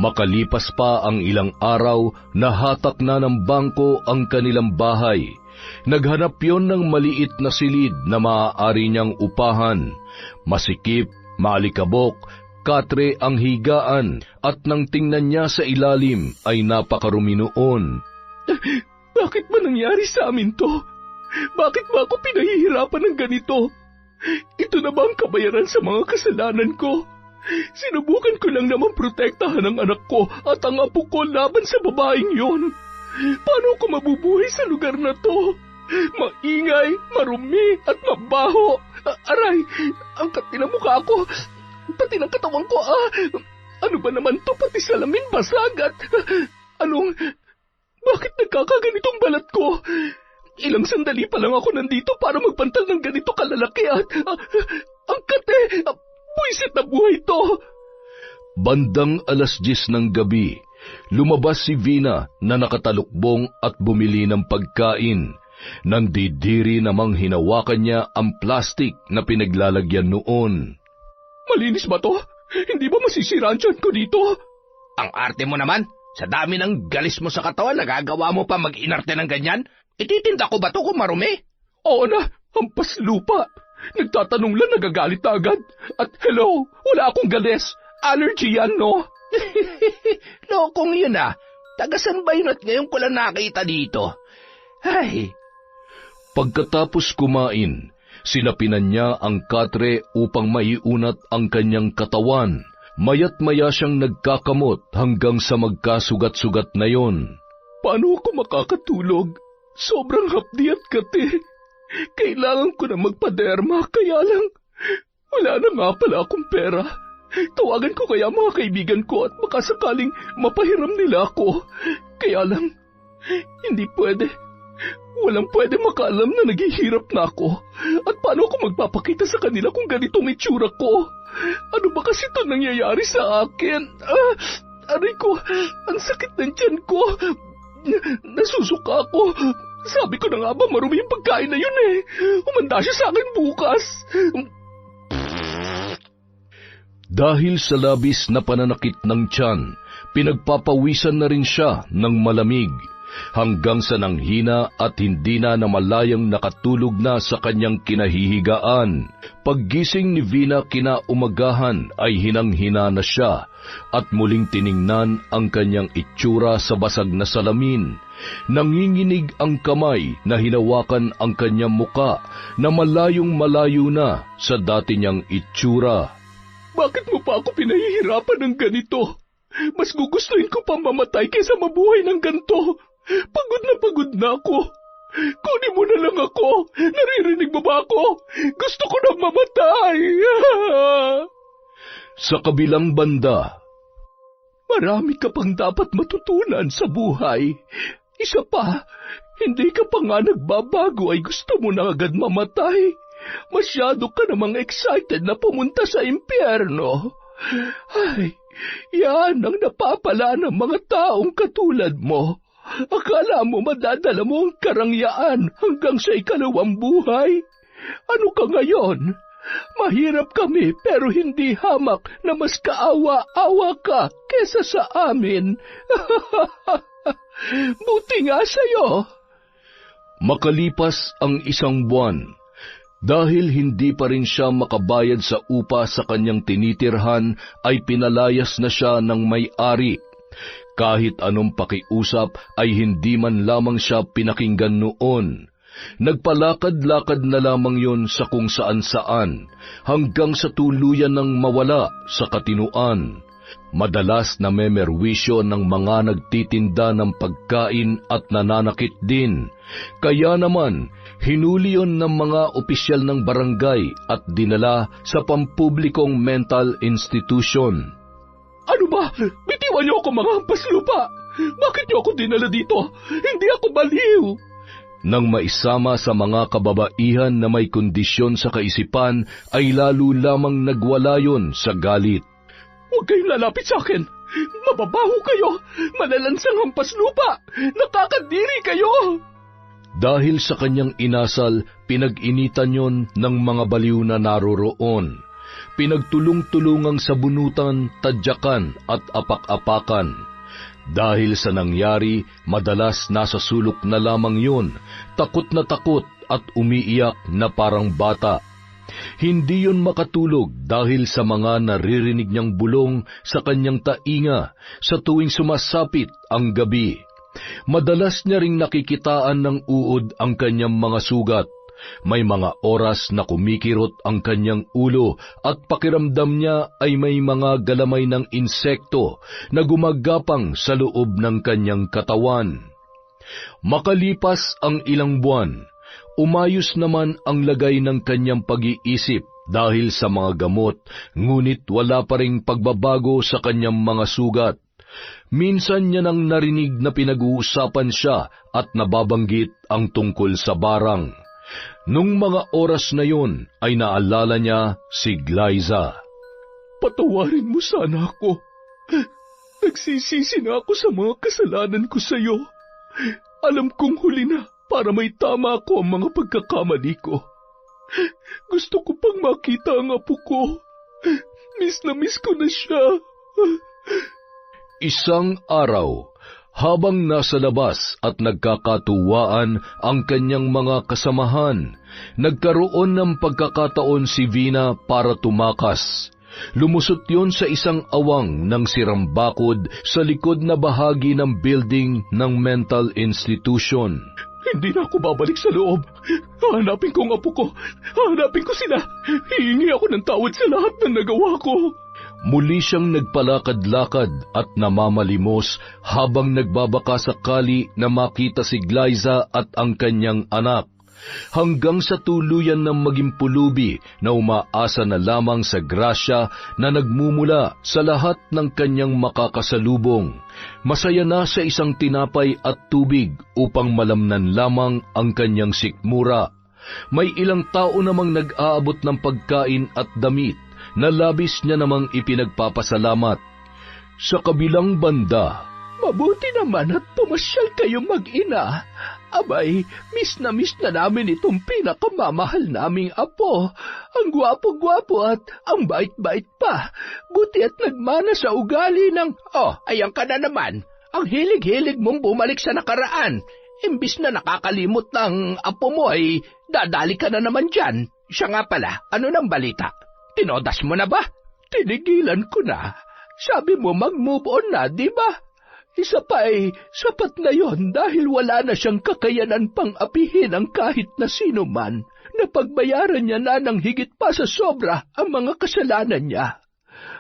Makalipas pa ang ilang araw, nahatak na ng bangko ang kanilang bahay. Naghanap yon ng maliit na silid na maaari niyang upahan. Masikip, maalikabok, katre ang higaan at nang tingnan niya sa ilalim ay napakarumi noon. Bakit ba nangyari sa amin to? Bakit ba ako pinahihirapan ng ganito? Ito na ba ang kabayaran sa mga kasalanan ko? Sinubukan ko lang naman protektahan ang anak ko at ang apo ko laban sa babaeng yon. Paano ako mabubuhay sa lugar na to? Maingay, marumi at mabaho. Aray, ang katina mukha ko, pati ng katawan ko, ano ba naman to, pati salamin basag at... Bakit nagkakaganitong balat ko? Ilang sandali pa lang ako nandito para magpantang ng ganito kalalaki at... ang kate, buwisit na buhay to. Bandang 10:00 ng gabi, lumabas si Vina na nakatalukbong at bumili ng pagkain. Nandidiri namang hinawakan niya ang plastik na pinaglalagyan noon. Malinis ba to? Hindi ba masisira ang tiyan ko dito? Ang arte mo naman. Sa dami ng galis mo sa katawan, nagagawa mo pa mag-inarte ng ganyan? Ititinda ko ba to kung marumi? Oo na, hampas lupa. Nagtatanong lang, nagagalit na agad. At hello, wala akong galis. Allergy yan, no? Lokong yun Tagasan ba yun at ngayon ko lang nakita dito? Ay... Pagkatapos kumain, sinapinan niya ang katre upang maiunat ang kanyang katawan. Mayat-maya siyang nagkakamot hanggang sa magkasugat-sugat na yon. Paano ako makakatulog? Sobrang hapdi at kate. Kailangan ko na magpaderma, kaya lang Wala na nga pala akong pera. Tawagan ko kaya mga kaibigan ko at baka sakaling mapahiram nila ako. Kaya lang, hindi pwede. Walang pwede makaalam na naghihirap na ako. At paano ako magpapakita sa kanila kung ganitong itsura ko? Ano ba kasi ito nangyayari sa akin? Aray ko, ang sakit ng tiyan ko. Nasusuka ako. Sabi ko na nga ba marumi yung pagkain na yun eh. Umanda siya sa akin bukas. Dahil sa labis na pananakit ng tiyan, pinagpapawisan na rin siya ng malamig, hanggang sa nanghina at hindi na namalayang nakatulog na sa kanyang kinahihigaan. Paggising ni Vina kinaumagahan ay hinang-hina na siya at muling tiningnan ang kanyang itsura sa basag na salamin. Nanginginig ang kamay na hinawakan ang kanyang muka na malayong malayo na sa dati niyang itsura. Bakit mo pa ako pinahihirapan ng ganito? Mas gugustuhin ko pang mamatay kaysa mabuhay ng ganito. Pagod na ako. Kunin mo na lang ako. Naririnig mo ba ako? Gusto ko na mamatay. Sa kabilang banda, marami ka pang dapat matutunan sa buhay. Isa pa, hindi ka pa nga nagbabago ay gusto mo na agad mamatay. Masyado ka namang excited na pumunta sa impyerno. Ay, yan ang napapala ng mga taong katulad mo. Akala mo madadala mo ang karangyaan hanggang sa ikalawang buhay? Ano ka ngayon? Mahirap kami pero hindi hamak na mas kaawa-awa ka kesa sa amin. Buti nga sa'yo. Makalipas ang isang buwan, dahil hindi pa rin siya makabayad sa upa sa kanyang tinitirhan, ay pinalayas na siya ng may-ari. Kahit anong pakiusap ay hindi man lamang siya pinakinggan noon. Nagpalakad-lakad na lamang yon sa kung saan-saan, hanggang sa tuluyan ng mawala sa katinuan. Madalas na memerwisyo ng mga nagtitinda ng pagkain at nananakit din. Kaya naman, hinuli yon ng mga opisyal ng barangay at dinala sa pampublikong mental institution. Ano ba? Bitiwan niyo ako mga hampas lupa! Bakit niyo ako dinala dito? Hindi ako baliw! Nang maisama sa mga kababaihan na may kondisyon sa kaisipan, ay lalo lamang nagwala yon sa galit. Huwag kayong lalapit sa akin! Mababaho kayo! Malalansang hampas lupa! Nakakadiri kayo! Dahil sa kanyang inasal, pinag-initan yon ng mga baliw na naroroon. Pinagtulong-tulungang sabunutan, tadyakan at apak-apakan. Dahil sa nangyari, madalas nasa sulok na lamang yon, takot at umiiyak na parang bata. Hindi yon makatulog dahil sa mga naririnig niyang bulong sa kanyang tainga sa tuwing sumasapit ang gabi. Madalas niya ring nakikitaan ng uod ang kanyang mga sugat. May mga oras na kumikirot ang kanyang ulo at pakiramdam niya ay may mga galamay ng insekto na gumagapang sa loob ng kanyang katawan. Makalipas ang ilang buwan, umayos naman ang lagay ng kanyang pag-iisip dahil sa mga gamot, ngunit wala pa ring pagbabago sa kanyang mga sugat. Minsan niya nang narinig na pinag-uusapan siya at nababanggit ang tungkol sa barang. Nung mga oras na yon ay naalala niya si Glyza. Patawarin mo sana ako. Nagsisisi na ako sa mga kasalanan ko sa iyo. Alam kong huli na para may tama ako ang mga pagkakamali ko. Gusto ko pang makita ang apo ko. Miss na miss ko na siya. Isang araw, habang nasa labas at nagkakatuwaan ang kanyang mga kasamahan, nagkaroon ng pagkakataon si Vina para tumakas. Lumusot yon sa isang awang ng sirambakod sa likod na bahagi ng building ng mental institution. Hindi na ako babalik sa loob. Hahanapin ko ang apo ko. Hahanapin ko sila. Hihingi ako ng tawad sa lahat ng nagawa ko. Muli siyang nagpalakad-lakad at namamalimos habang nagbabaka sakali na makita si Glyza at ang kanyang anak. hanggang sa tuluyan ng maging pulubi na umaasa na lamang sa grasya na nagmumula sa lahat ng kanyang makakasalubong. Masaya na sa isang tinapay at tubig upang malamnan lamang ang kanyang sikmura. May ilang tao namang nag-aabot ng pagkain at damit na labis niya namang ipinagpapasalamat. Sa kabilang banda, Mabuti naman at pumasyal kayo mag-ina. Abay, miss na namin itong pinakamamahal naming apo. Ang gwapo-gwapo at ang bait-bait pa. Buti at nagmana sa ugali ng... Oh, ayan ka na naman. Ang hilig-hilig mong bumalik sa nakaraan. Imbis na nakakalimot ng apo mo ay dadali ka na naman dyan. Siya nga pala, ano nang balita? Tinodas mo na ba? Tinigilan ko na. Sabi mo mag-move on na, di ba? Isa pa ay sapat na yon dahil wala na siyang kakayanan pang apihin ang kahit na sino man. Napagbayaran niya na ng higit pa sa sobra ang mga kasalanan niya.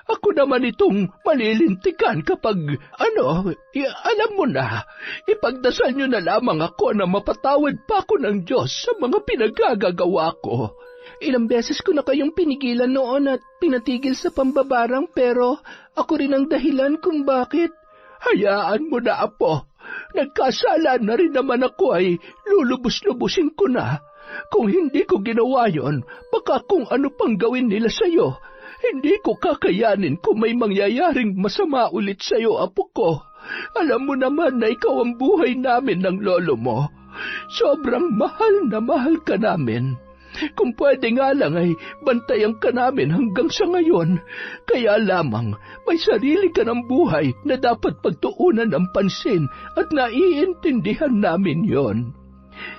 Ako naman itong malilintikan kapag, alam mo na, ipagdasal niyo na lamang ako na mapatawad pa ako ng Diyos sa mga pinagagagawa ko. Ilang beses ko na kayong pinigilan noon at pinatigil sa pambabarang pero ako rin ang dahilan kung bakit. Hayaan mo na, apo. Nagkasala na rin naman ako ay lulubos-lubusin ko na. Kung hindi ko ginawa yon, baka kung ano pang gawin nila sa'yo. Hindi ko kakayanin kung may mangyayaring masama ulit sa'yo, apo ko. Alam mo naman na ikaw ang buhay namin ng lolo mo. Sobrang mahal na mahal ka namin. Kung pwede nga lang ay bantayan ka namin hanggang sa ngayon. Kaya lamang may sarili ka ng buhay na dapat pagtuunan ng pansin at naiintindihan namin yon.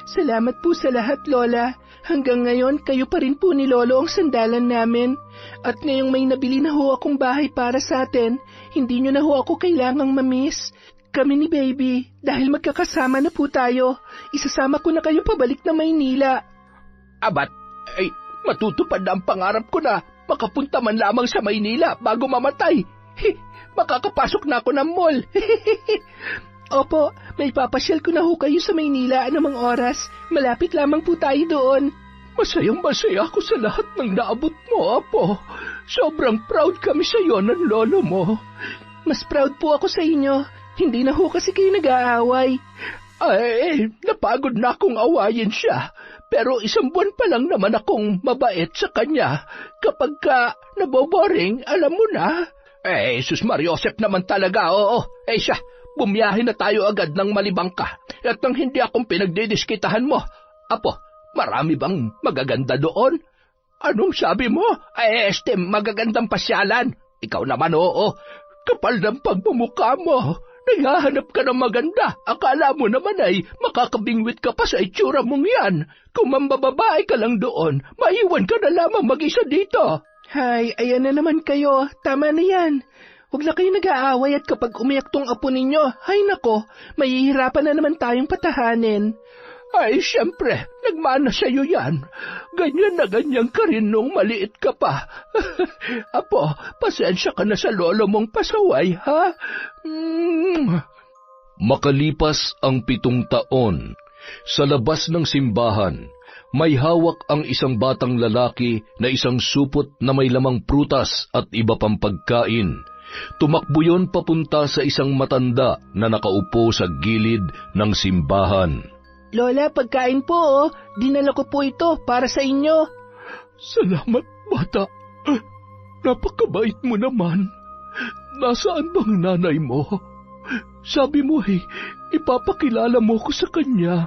Salamat po sa lahat, Lola. Hanggang ngayon, kayo pa rin po ni Lolo ang sandalan namin. At ngayong may nabili na ho akong bahay para sa atin, hindi nyo na ho ako kailangang mamiss. Kami ni Baby, dahil magkakasama na po tayo, isasama ko na kayo pabalik na Maynila. Abat, ay matutupad na ang pangarap ko na makapunta man lamang sa Maynila bago mamatay. Makakapasok na ako ng mall. Opo, may papasyal ko na ho kayo sa Maynila anumang oras. Malapit lamang po tayo doon. Masayang-masaya ako sa lahat ng naabot mo, apo. Sobrang proud kami sa iyo ng lolo mo. Mas proud po ako sa inyo. Hindi na ho kasi kayo nag-aaway. Ay, napagod na akong awayin siya. Pero 1 buwan pa lang naman akong mabait sa kanya. Kapag ka naboboring, alam mo na. Sus Mariosep naman talaga, oo. Siya, bumiyahe na tayo agad ng Malibangka. At nang hindi akong pinagdidiskitahan mo. Apo, marami bang magaganda doon? Anong sabi mo? Magagandang pasyalan. Ikaw naman, oo. Kapal ng pagmumukha mo. Naghahanap ka ng maganda. Akala mo naman ay makakabingwit ka pa sa itsura mong yan. Kung mambababae ka lang doon, maiwan ka na lamang mag-isa dito. Hay, ayan na naman kayo. Tama na yan. Huwag na kayo nag-aaway at kapag umiyak tong apo ninyo, hay nako, mahihirapan na naman tayong patahanin. Ay, siyempre, nagmana sa'yo yan. Ganyan na ganyan ka rin nung maliit ka pa. Apo, pasensya ka na sa lolo mong pasaway, ha? Makalipas ang 7 taon, sa labas ng simbahan, may hawak ang isang batang lalaki na isang supot na may lamang prutas at iba pang pagkain. Tumakbo yon papunta sa isang matanda na nakaupo sa gilid ng simbahan. Lola, pagkain po, dinala ko po ito para sa inyo. Salamat, bata. Napakabait mo naman. Nasaan bang nanay mo? Sabi mo ipapakilala mo ko sa kanya.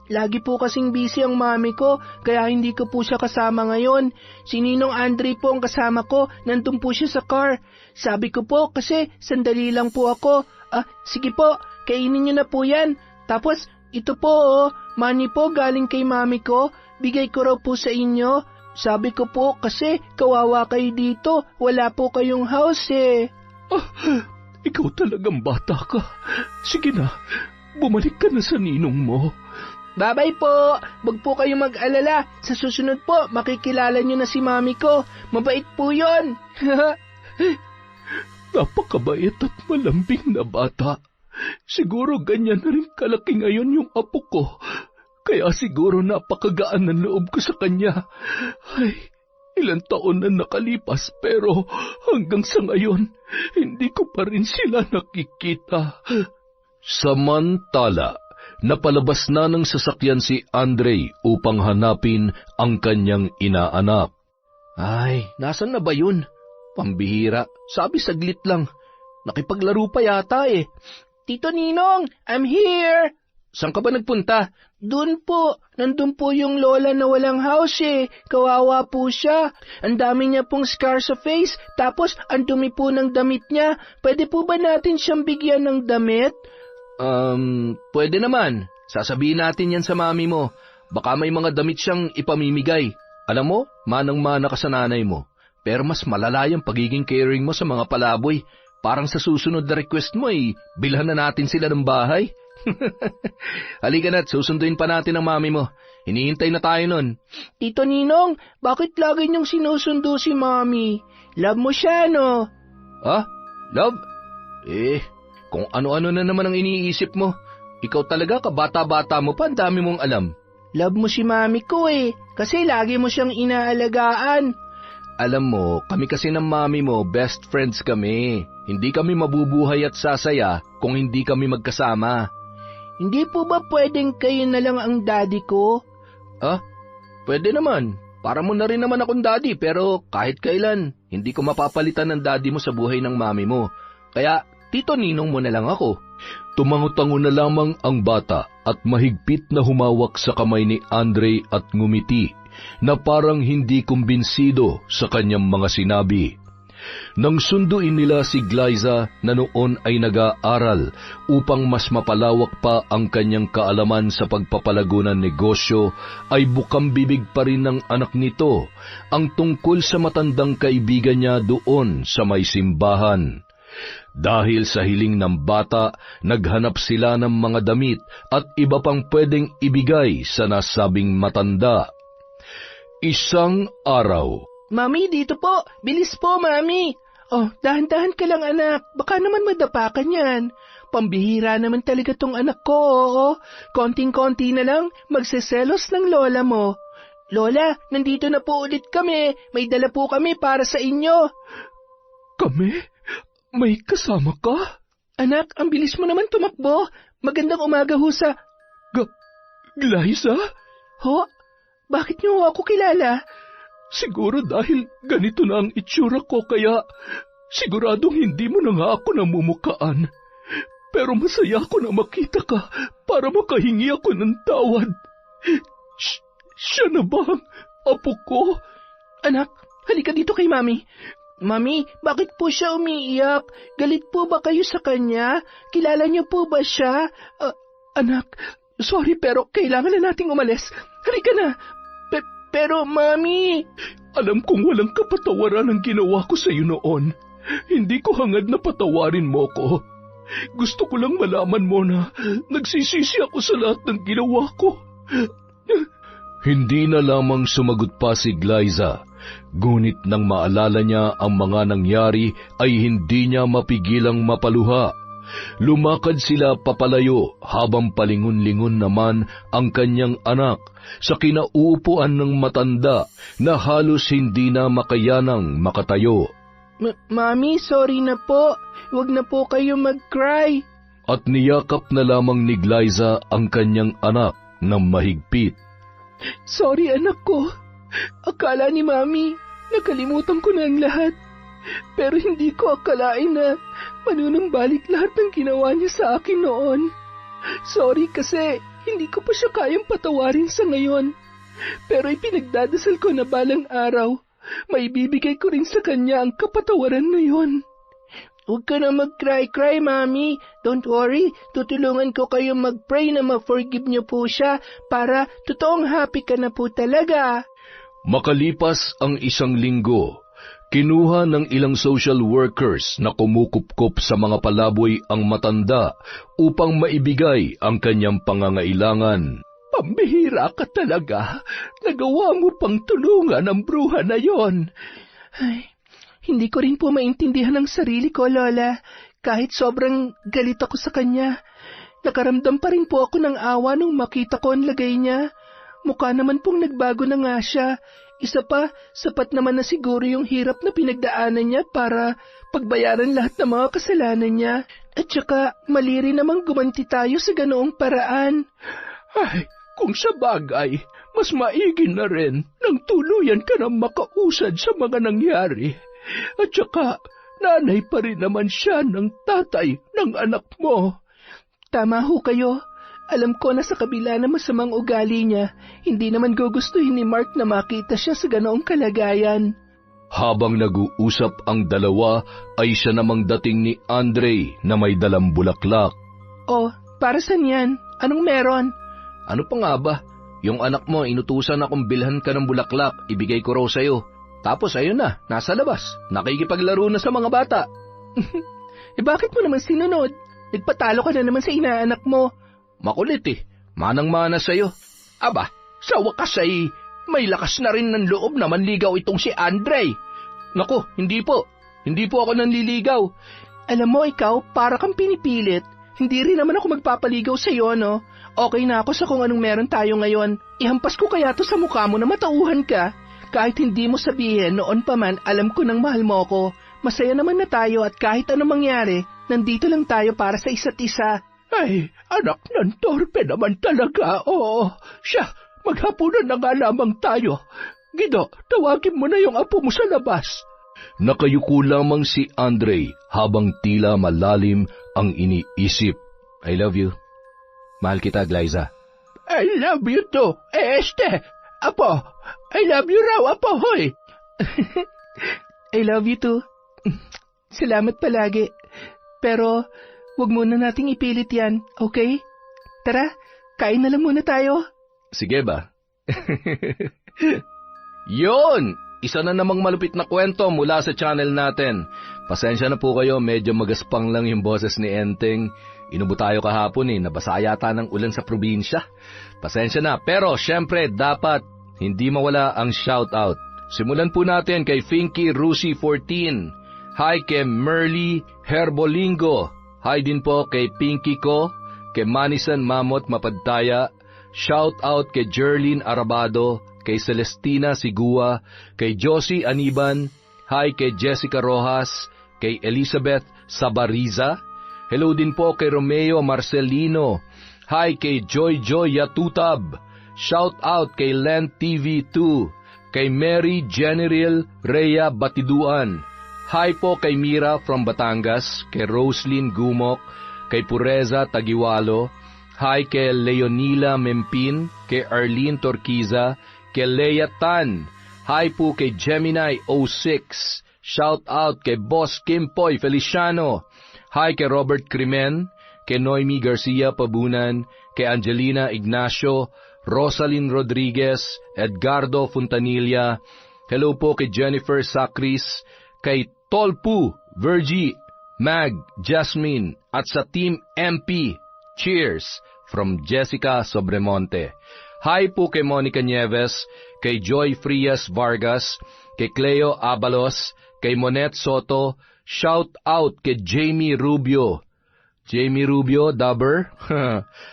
Lagi po kasing busy ang mami ko, kaya hindi ko po siya kasama ngayon. Si Ninong Andre po ang kasama ko, nandun po siya sa car. Sabi ko po kasi sandali lang po ako. Sige po, kainin niyo na po yan. Tapos, ito po money po galing kay mami ko, bigay ko raw po sa inyo. Sabi ko po kasi kawawa kayo dito, wala po kayong house Ikaw talagang bata ka. Sige na, bumalik ka na sa ninong mo. Babay po, wag po kayong mag-alala. Sa susunod po, makikilala niyo na si mami ko. Mabait po yon. Napakabait at malambing na bata. Siguro ganyan na rin kalaki ngayon yung apo ko. Kaya siguro napakagaan ng loob ko sa kanya. Ay, ilang taon na nakalipas pero hanggang sa ngayon, hindi ko pa rin sila nakikita. Samantala, napalabas na ng sasakyan si Andre upang hanapin ang kanyang inaanak. Ay, nasan na ba yun? Pambihira, sabi saglit lang. Nakipaglaro pa yata eh. Tito Ninong, I'm here! Saan ka ba nagpunta? Doon po, nandun po yung lola na walang house eh. Kawawa po siya. Ang dami niya pong scar sa face, tapos ang dumi po ng damit niya. Pwede po ba natin siyang bigyan ng damit? Pwede naman. Sasabihin natin yan sa mami mo. Baka may mga damit siyang ipamimigay. Alam mo, manang-mana ka sa nanay mo. Pero mas malala yung pagiging caring mo sa mga palaboy. Parang sa susunod na request mo bilhan na natin sila ng bahay. Halika na't susunduin pa natin ang mami mo. Hinihintay na tayo nun. Tito Ninong, bakit lagi niyong sinusundo si mami? Love mo siya, no? Ha? Love? Kung ano-ano na naman ang iniisip mo. Ikaw talaga, kabata-bata mo pa, ang dami mong alam. Love mo si mami ko kasi lagi mo siyang inaalagaan. Alam mo, kami kasi ng mami mo, best friends kami. Hindi kami mabubuhay at sasaya kung hindi kami magkasama. Hindi po ba pwedeng kayo na lang ang daddy ko? Pwede naman. Para mo na rin naman akong daddy, pero kahit kailan, hindi ko mapapalitan ng daddy mo sa buhay ng mami mo. Kaya, Tito Ninong mo na lang ako. Tumango-tango na lamang ang bata at mahigpit na humawak sa kamay ni Andre at ngumiti na parang hindi kumbinsido sa kanyang mga sinabi. Nang sunduin nila si Glyza na noon ay nag-aaral upang mas mapalawak pa ang kanyang kaalaman sa pagpapalago ng negosyo, ay bukang bibig pa rin ng anak nito ang tungkol sa matandang kaibigan niya doon sa may simbahan. Dahil sa hiling ng bata, naghanap sila ng mga damit at iba pang pwedeng ibigay sa nasabing matanda. Isang araw, Mami, dito po. Bilis po, Mami. Oh, dahan-dahan ka lang, anak. Baka naman madapa ka niyan. Pambihira naman talaga tong anak ko, oo. Konting-konti na lang, magseselos ng lola mo. Lola, nandito na po ulit kami. May dala po kami para sa inyo. Kami? May kasama ka? Anak, ang bilis mo naman tumakbo. Magandang umaga ho sa... Glyza? Ho? Bakit niyo ako kilala? Siguro dahil ganito na ang itsura ko kaya siguradong hindi mo na nga ako namumukaan. Pero masaya ako na makita ka para makahingi ako ng tawad. Siya na ba ang apo ko? Anak, halika dito kay Mami. Mami, bakit po siya umiiyak? Galit po ba kayo sa kanya? Kilala niyo po ba siya? Anak, sorry pero kailangan na nating umalis. Halika na. Pero, Mami... Alam kong walang kapatawaran ang ginawa ko sa iyo noon. Hindi ko hangad na patawarin mo ko. Gusto ko lang malaman mo na nagsisisi ako sa lahat ng ginawa ko. Hindi na lamang sumagot pa si Glyza, ngunit nang maalala niya ang mga nangyari ay hindi niya mapigilang mapaluha. Lumakad sila papalayo habang palingon-lingon naman ang kanyang anak sa kinauupuan ng matanda na halos hindi na makayanang makatayo. Mami, sorry na po. Huwag na po kayo mag-cry. At niyakap na lamang ni Glyza ang kanyang anak ng mahigpit. Sorry anak ko. Akala ni Mami, nakalimutan ko na ang lahat. Pero hindi ko akalain na manunumbalik lahat ng ginawa niya sa akin noon. Sorry kasi hindi ko pa siya kayang patawarin sa ngayon. Pero ipinagdadasal ko na balang araw, maibibigay ko rin sa kanya ang kapatawaran na yon. Huwag ka na mag-cry-cry, Mami. Don't worry, tutulungan ko kayo mag-pray na ma-forgive niyo po siya para totoong happy ka na po talaga. Makalipas ang isang linggo, kinuha ng ilang social workers na kumukupkop sa mga palaboy ang matanda upang maibigay ang kanyang pangangailangan. Pambihira ka talaga. Nagawa mo pang tulungan ang bruha na yon. Ay, hindi ko rin po maintindihan ang sarili ko, Lola. Kahit sobrang galit ako sa kanya. Nakaramdam pa rin po ako ng awa nung makita ko ang lagay niya. Mukha naman pong nagbago na nga siya. Isa pa, sapat naman na siguro yung hirap na pinagdaanan niya para pagbayaran lahat ng mga kasalanan niya. At saka, mali rin namang gumanti tayo sa ganoong paraan. Ay, kung sa bagay, mas maigi na rin nang tuluyan ka na makausad sa mga nangyari. At saka, nanay pa rin naman siya ng tatay ng anak mo. Tama ho kayo. Alam ko na sa kabila na masamang ugali niya, hindi naman gugustuhin ni Mark na makita siya sa ganoong kalagayan. Habang nag-uusap ang dalawa, ay siya namang dating ni Andre na may dalang bulaklak. Oh, para saan yan? Anong meron? Ano pa nga ba? Yung anak mo, inutusan akong bilhan ka ng bulaklak, ibigay ko raw sa'yo. Tapos ayun na, nasa labas, nakikipaglaro na sa mga bata. Bakit mo naman sinunod? Nagpatalo ka na naman sa inaanak mo. Makulit manang-mana sa'yo. Aba, sa wakas ay may lakas na rin ng loob na manligaw itong si Andre. Naku, hindi po ako nanliligaw. Alam mo ikaw, para kang pinipilit. Hindi rin naman ako magpapaligaw sa'yo, no? Okay na ako sa kung anong meron tayo ngayon. Ihampas ko kaya to sa mukha mo na matauhan ka. Kahit hindi mo sabihin, noon pa man, alam ko nang mahal mo ako. Masaya naman na tayo at kahit anong mangyari, nandito lang tayo para sa isa't isa. Ay, anak ng torpe naman talaga, oo. Siya, maghapunan na nga lamang tayo. Gido, tawagin mo na yung apo mo sa labas. Nakayuko lamang si Andre habang tila malalim ang iniisip. I love you. Mahal kita, Glyza. I love you too. Apo, I love you raw, apo, hoy. I love you too. Salamat palagi. Pero, huwag muna nating ipilit yan, okay? Tara, kain na lang muna tayo. Sige ba? Yon! Isa na namang malupit na kwento mula sa channel natin. Pasensya na po kayo, medyo magaspang lang yung boses ni Enteng. Inubo tayo kahapon nabasa yata ng ulan sa probinsya. Pasensya na, pero syempre dapat hindi mawala ang shoutout. Simulan po natin kay Finky Rusi 14. Hi kay Merly Herbolingo. Hi din po kay Pinky ko, kay Manisan Mamot Mapadtaya. Shoutout kay Jerlyn Arabado, kay Celestina Sigua, kay Josie Aniban. Hi kay Jessica Rojas, kay Elizabeth Sabariza. Hello din po kay Romeo Marcelino. Hi kay Joy Yatutab. Shoutout kay Len TV2, kay Mary General Rhea Batiduan. Hi po kay Mira from Batangas, kay Roslyn Gumok, kay Pureza Tagiwalo. Hi kay Leonila Mempin, kay Arlene Torquiza, kay Leia Tan. Hi po kay Gemini 06. Shout out kay Boss Kimpoy Feliciano. Hi kay Robert Crimen, kay Noemi Garcia Pabunan, kay Angelina Ignacio, Rosalyn Rodriguez, Edgardo Fontanilla. Hello po kay Jennifer Sacris, kay Tolpu, Virgie, Mag, Jasmine, at sa Team MP. Cheers! From Jessica Sobremonte. Hi po kay Monica Nieves, kay Joy Frias Vargas, kay Cleo Abalos, kay Monet Soto. Shout out kay Jamie Rubio. Jamie Rubio, Dubber.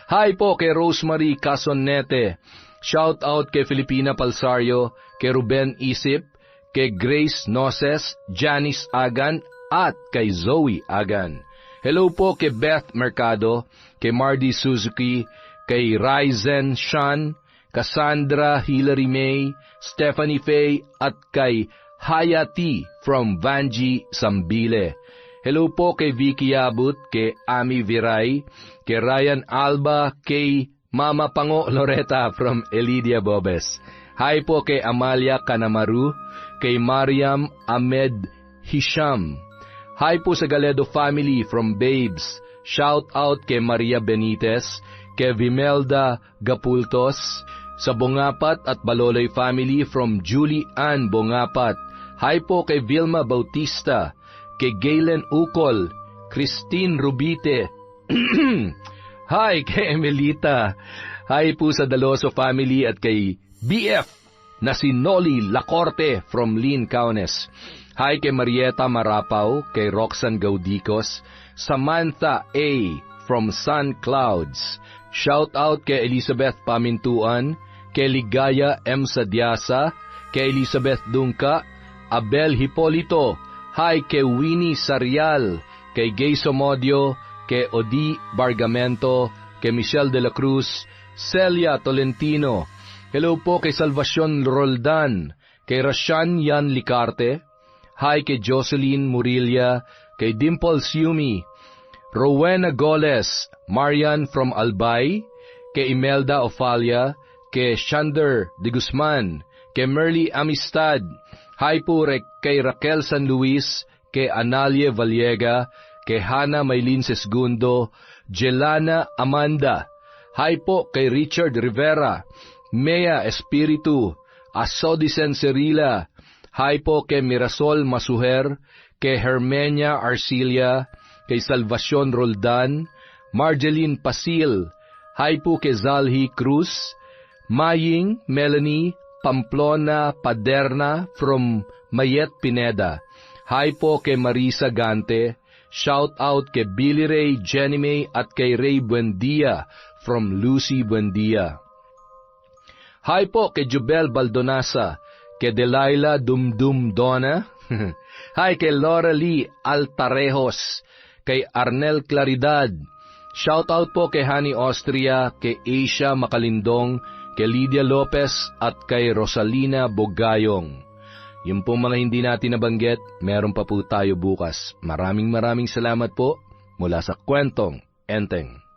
Hi po kay Rosemary Casonete. Shout out kay Filipina Palsario, kay Ruben Isip, kay Grace Noses, Janice Agan, at kay Zoe Agan. Hello po kay Beth Mercado, kay Mardy Suzuki, kay Ryzen Sean, Cassandra Hilary May, Stephanie Faye, at kay Hayati from Vanji Sambile. Hello po kay Vicky Abut, kay Ami Viray, kay Ryan Alba, kay Mama Pango Loretta from Elidia Bobes. Hi po kay Amalia Kanamaru, kay Mariam Ahmed Hisham. Hi po sa Galedo family from Babes. Shout out kay Maria Benitez, kay Vimelda Gapultos, sa Bongapat at Baloloy family from Julie Ann Bongapat. Hi po kay Vilma Bautista, kay Galen Ukol, Christine Rubite. Hi kay Emelita. Hi po sa Daloso family at kay BF na si Noli Lacorte from Lynn Kaunes. Hi kay Marieta Marapaw, kay Roxanne Gaudicos, Samantha A. from Sun Clouds. Shout out kay Elizabeth Pamintuan, kay Ligaya M. Sadyasa, kay Elizabeth Dungka, Abel Hipolito, hi kay Winnie Sarial, kay Gay Somodio, kay Odi Bargamento, kay Michelle de la Cruz, Celia Tolentino. Hello po kay Salvacion Roldan, kay Rashan Yan Licarte, hi kay Jocelyn Murilla, kay Dimple Siumi, Rowena Goles, Marian from Albay, kay Imelda Ofalia, kay Shander de Guzman, kay Merly Amistad, hi po kay Raquel San Luis, kay Analie Vallega, kay Hana Maylin Sesgundo, Jelana Amanda, hi po kay Richard Rivera, Mea Espiritu, Asodicen Cerila, hi po kay Mirasol Masuher, kay Hermenia Arcilia, kay Salvacion Roldan, Marjeline Pasil, hi po kay Zalhi Cruz, Maying Melanie Pamplona Paderna from Mayet Pineda, hi po kay Marisa Gante, shout out kay Billy Ray Jenny May at kay Ray Buendia from Lucy Buendia. Hi po kay Jubel Baldonasa, kay Delilah Dumdum Donna, hi kay Laura Lee Altarejos, kay Arnel Claridad, shout out po kay Hani Austria, kay Asia Makalindong, kay Lydia Lopez at kay Rosalina Bogayong. Yung pong mga hindi natin nabanggit, meron pa po tayo bukas. Maraming salamat po mula sa Kwentong Enteng.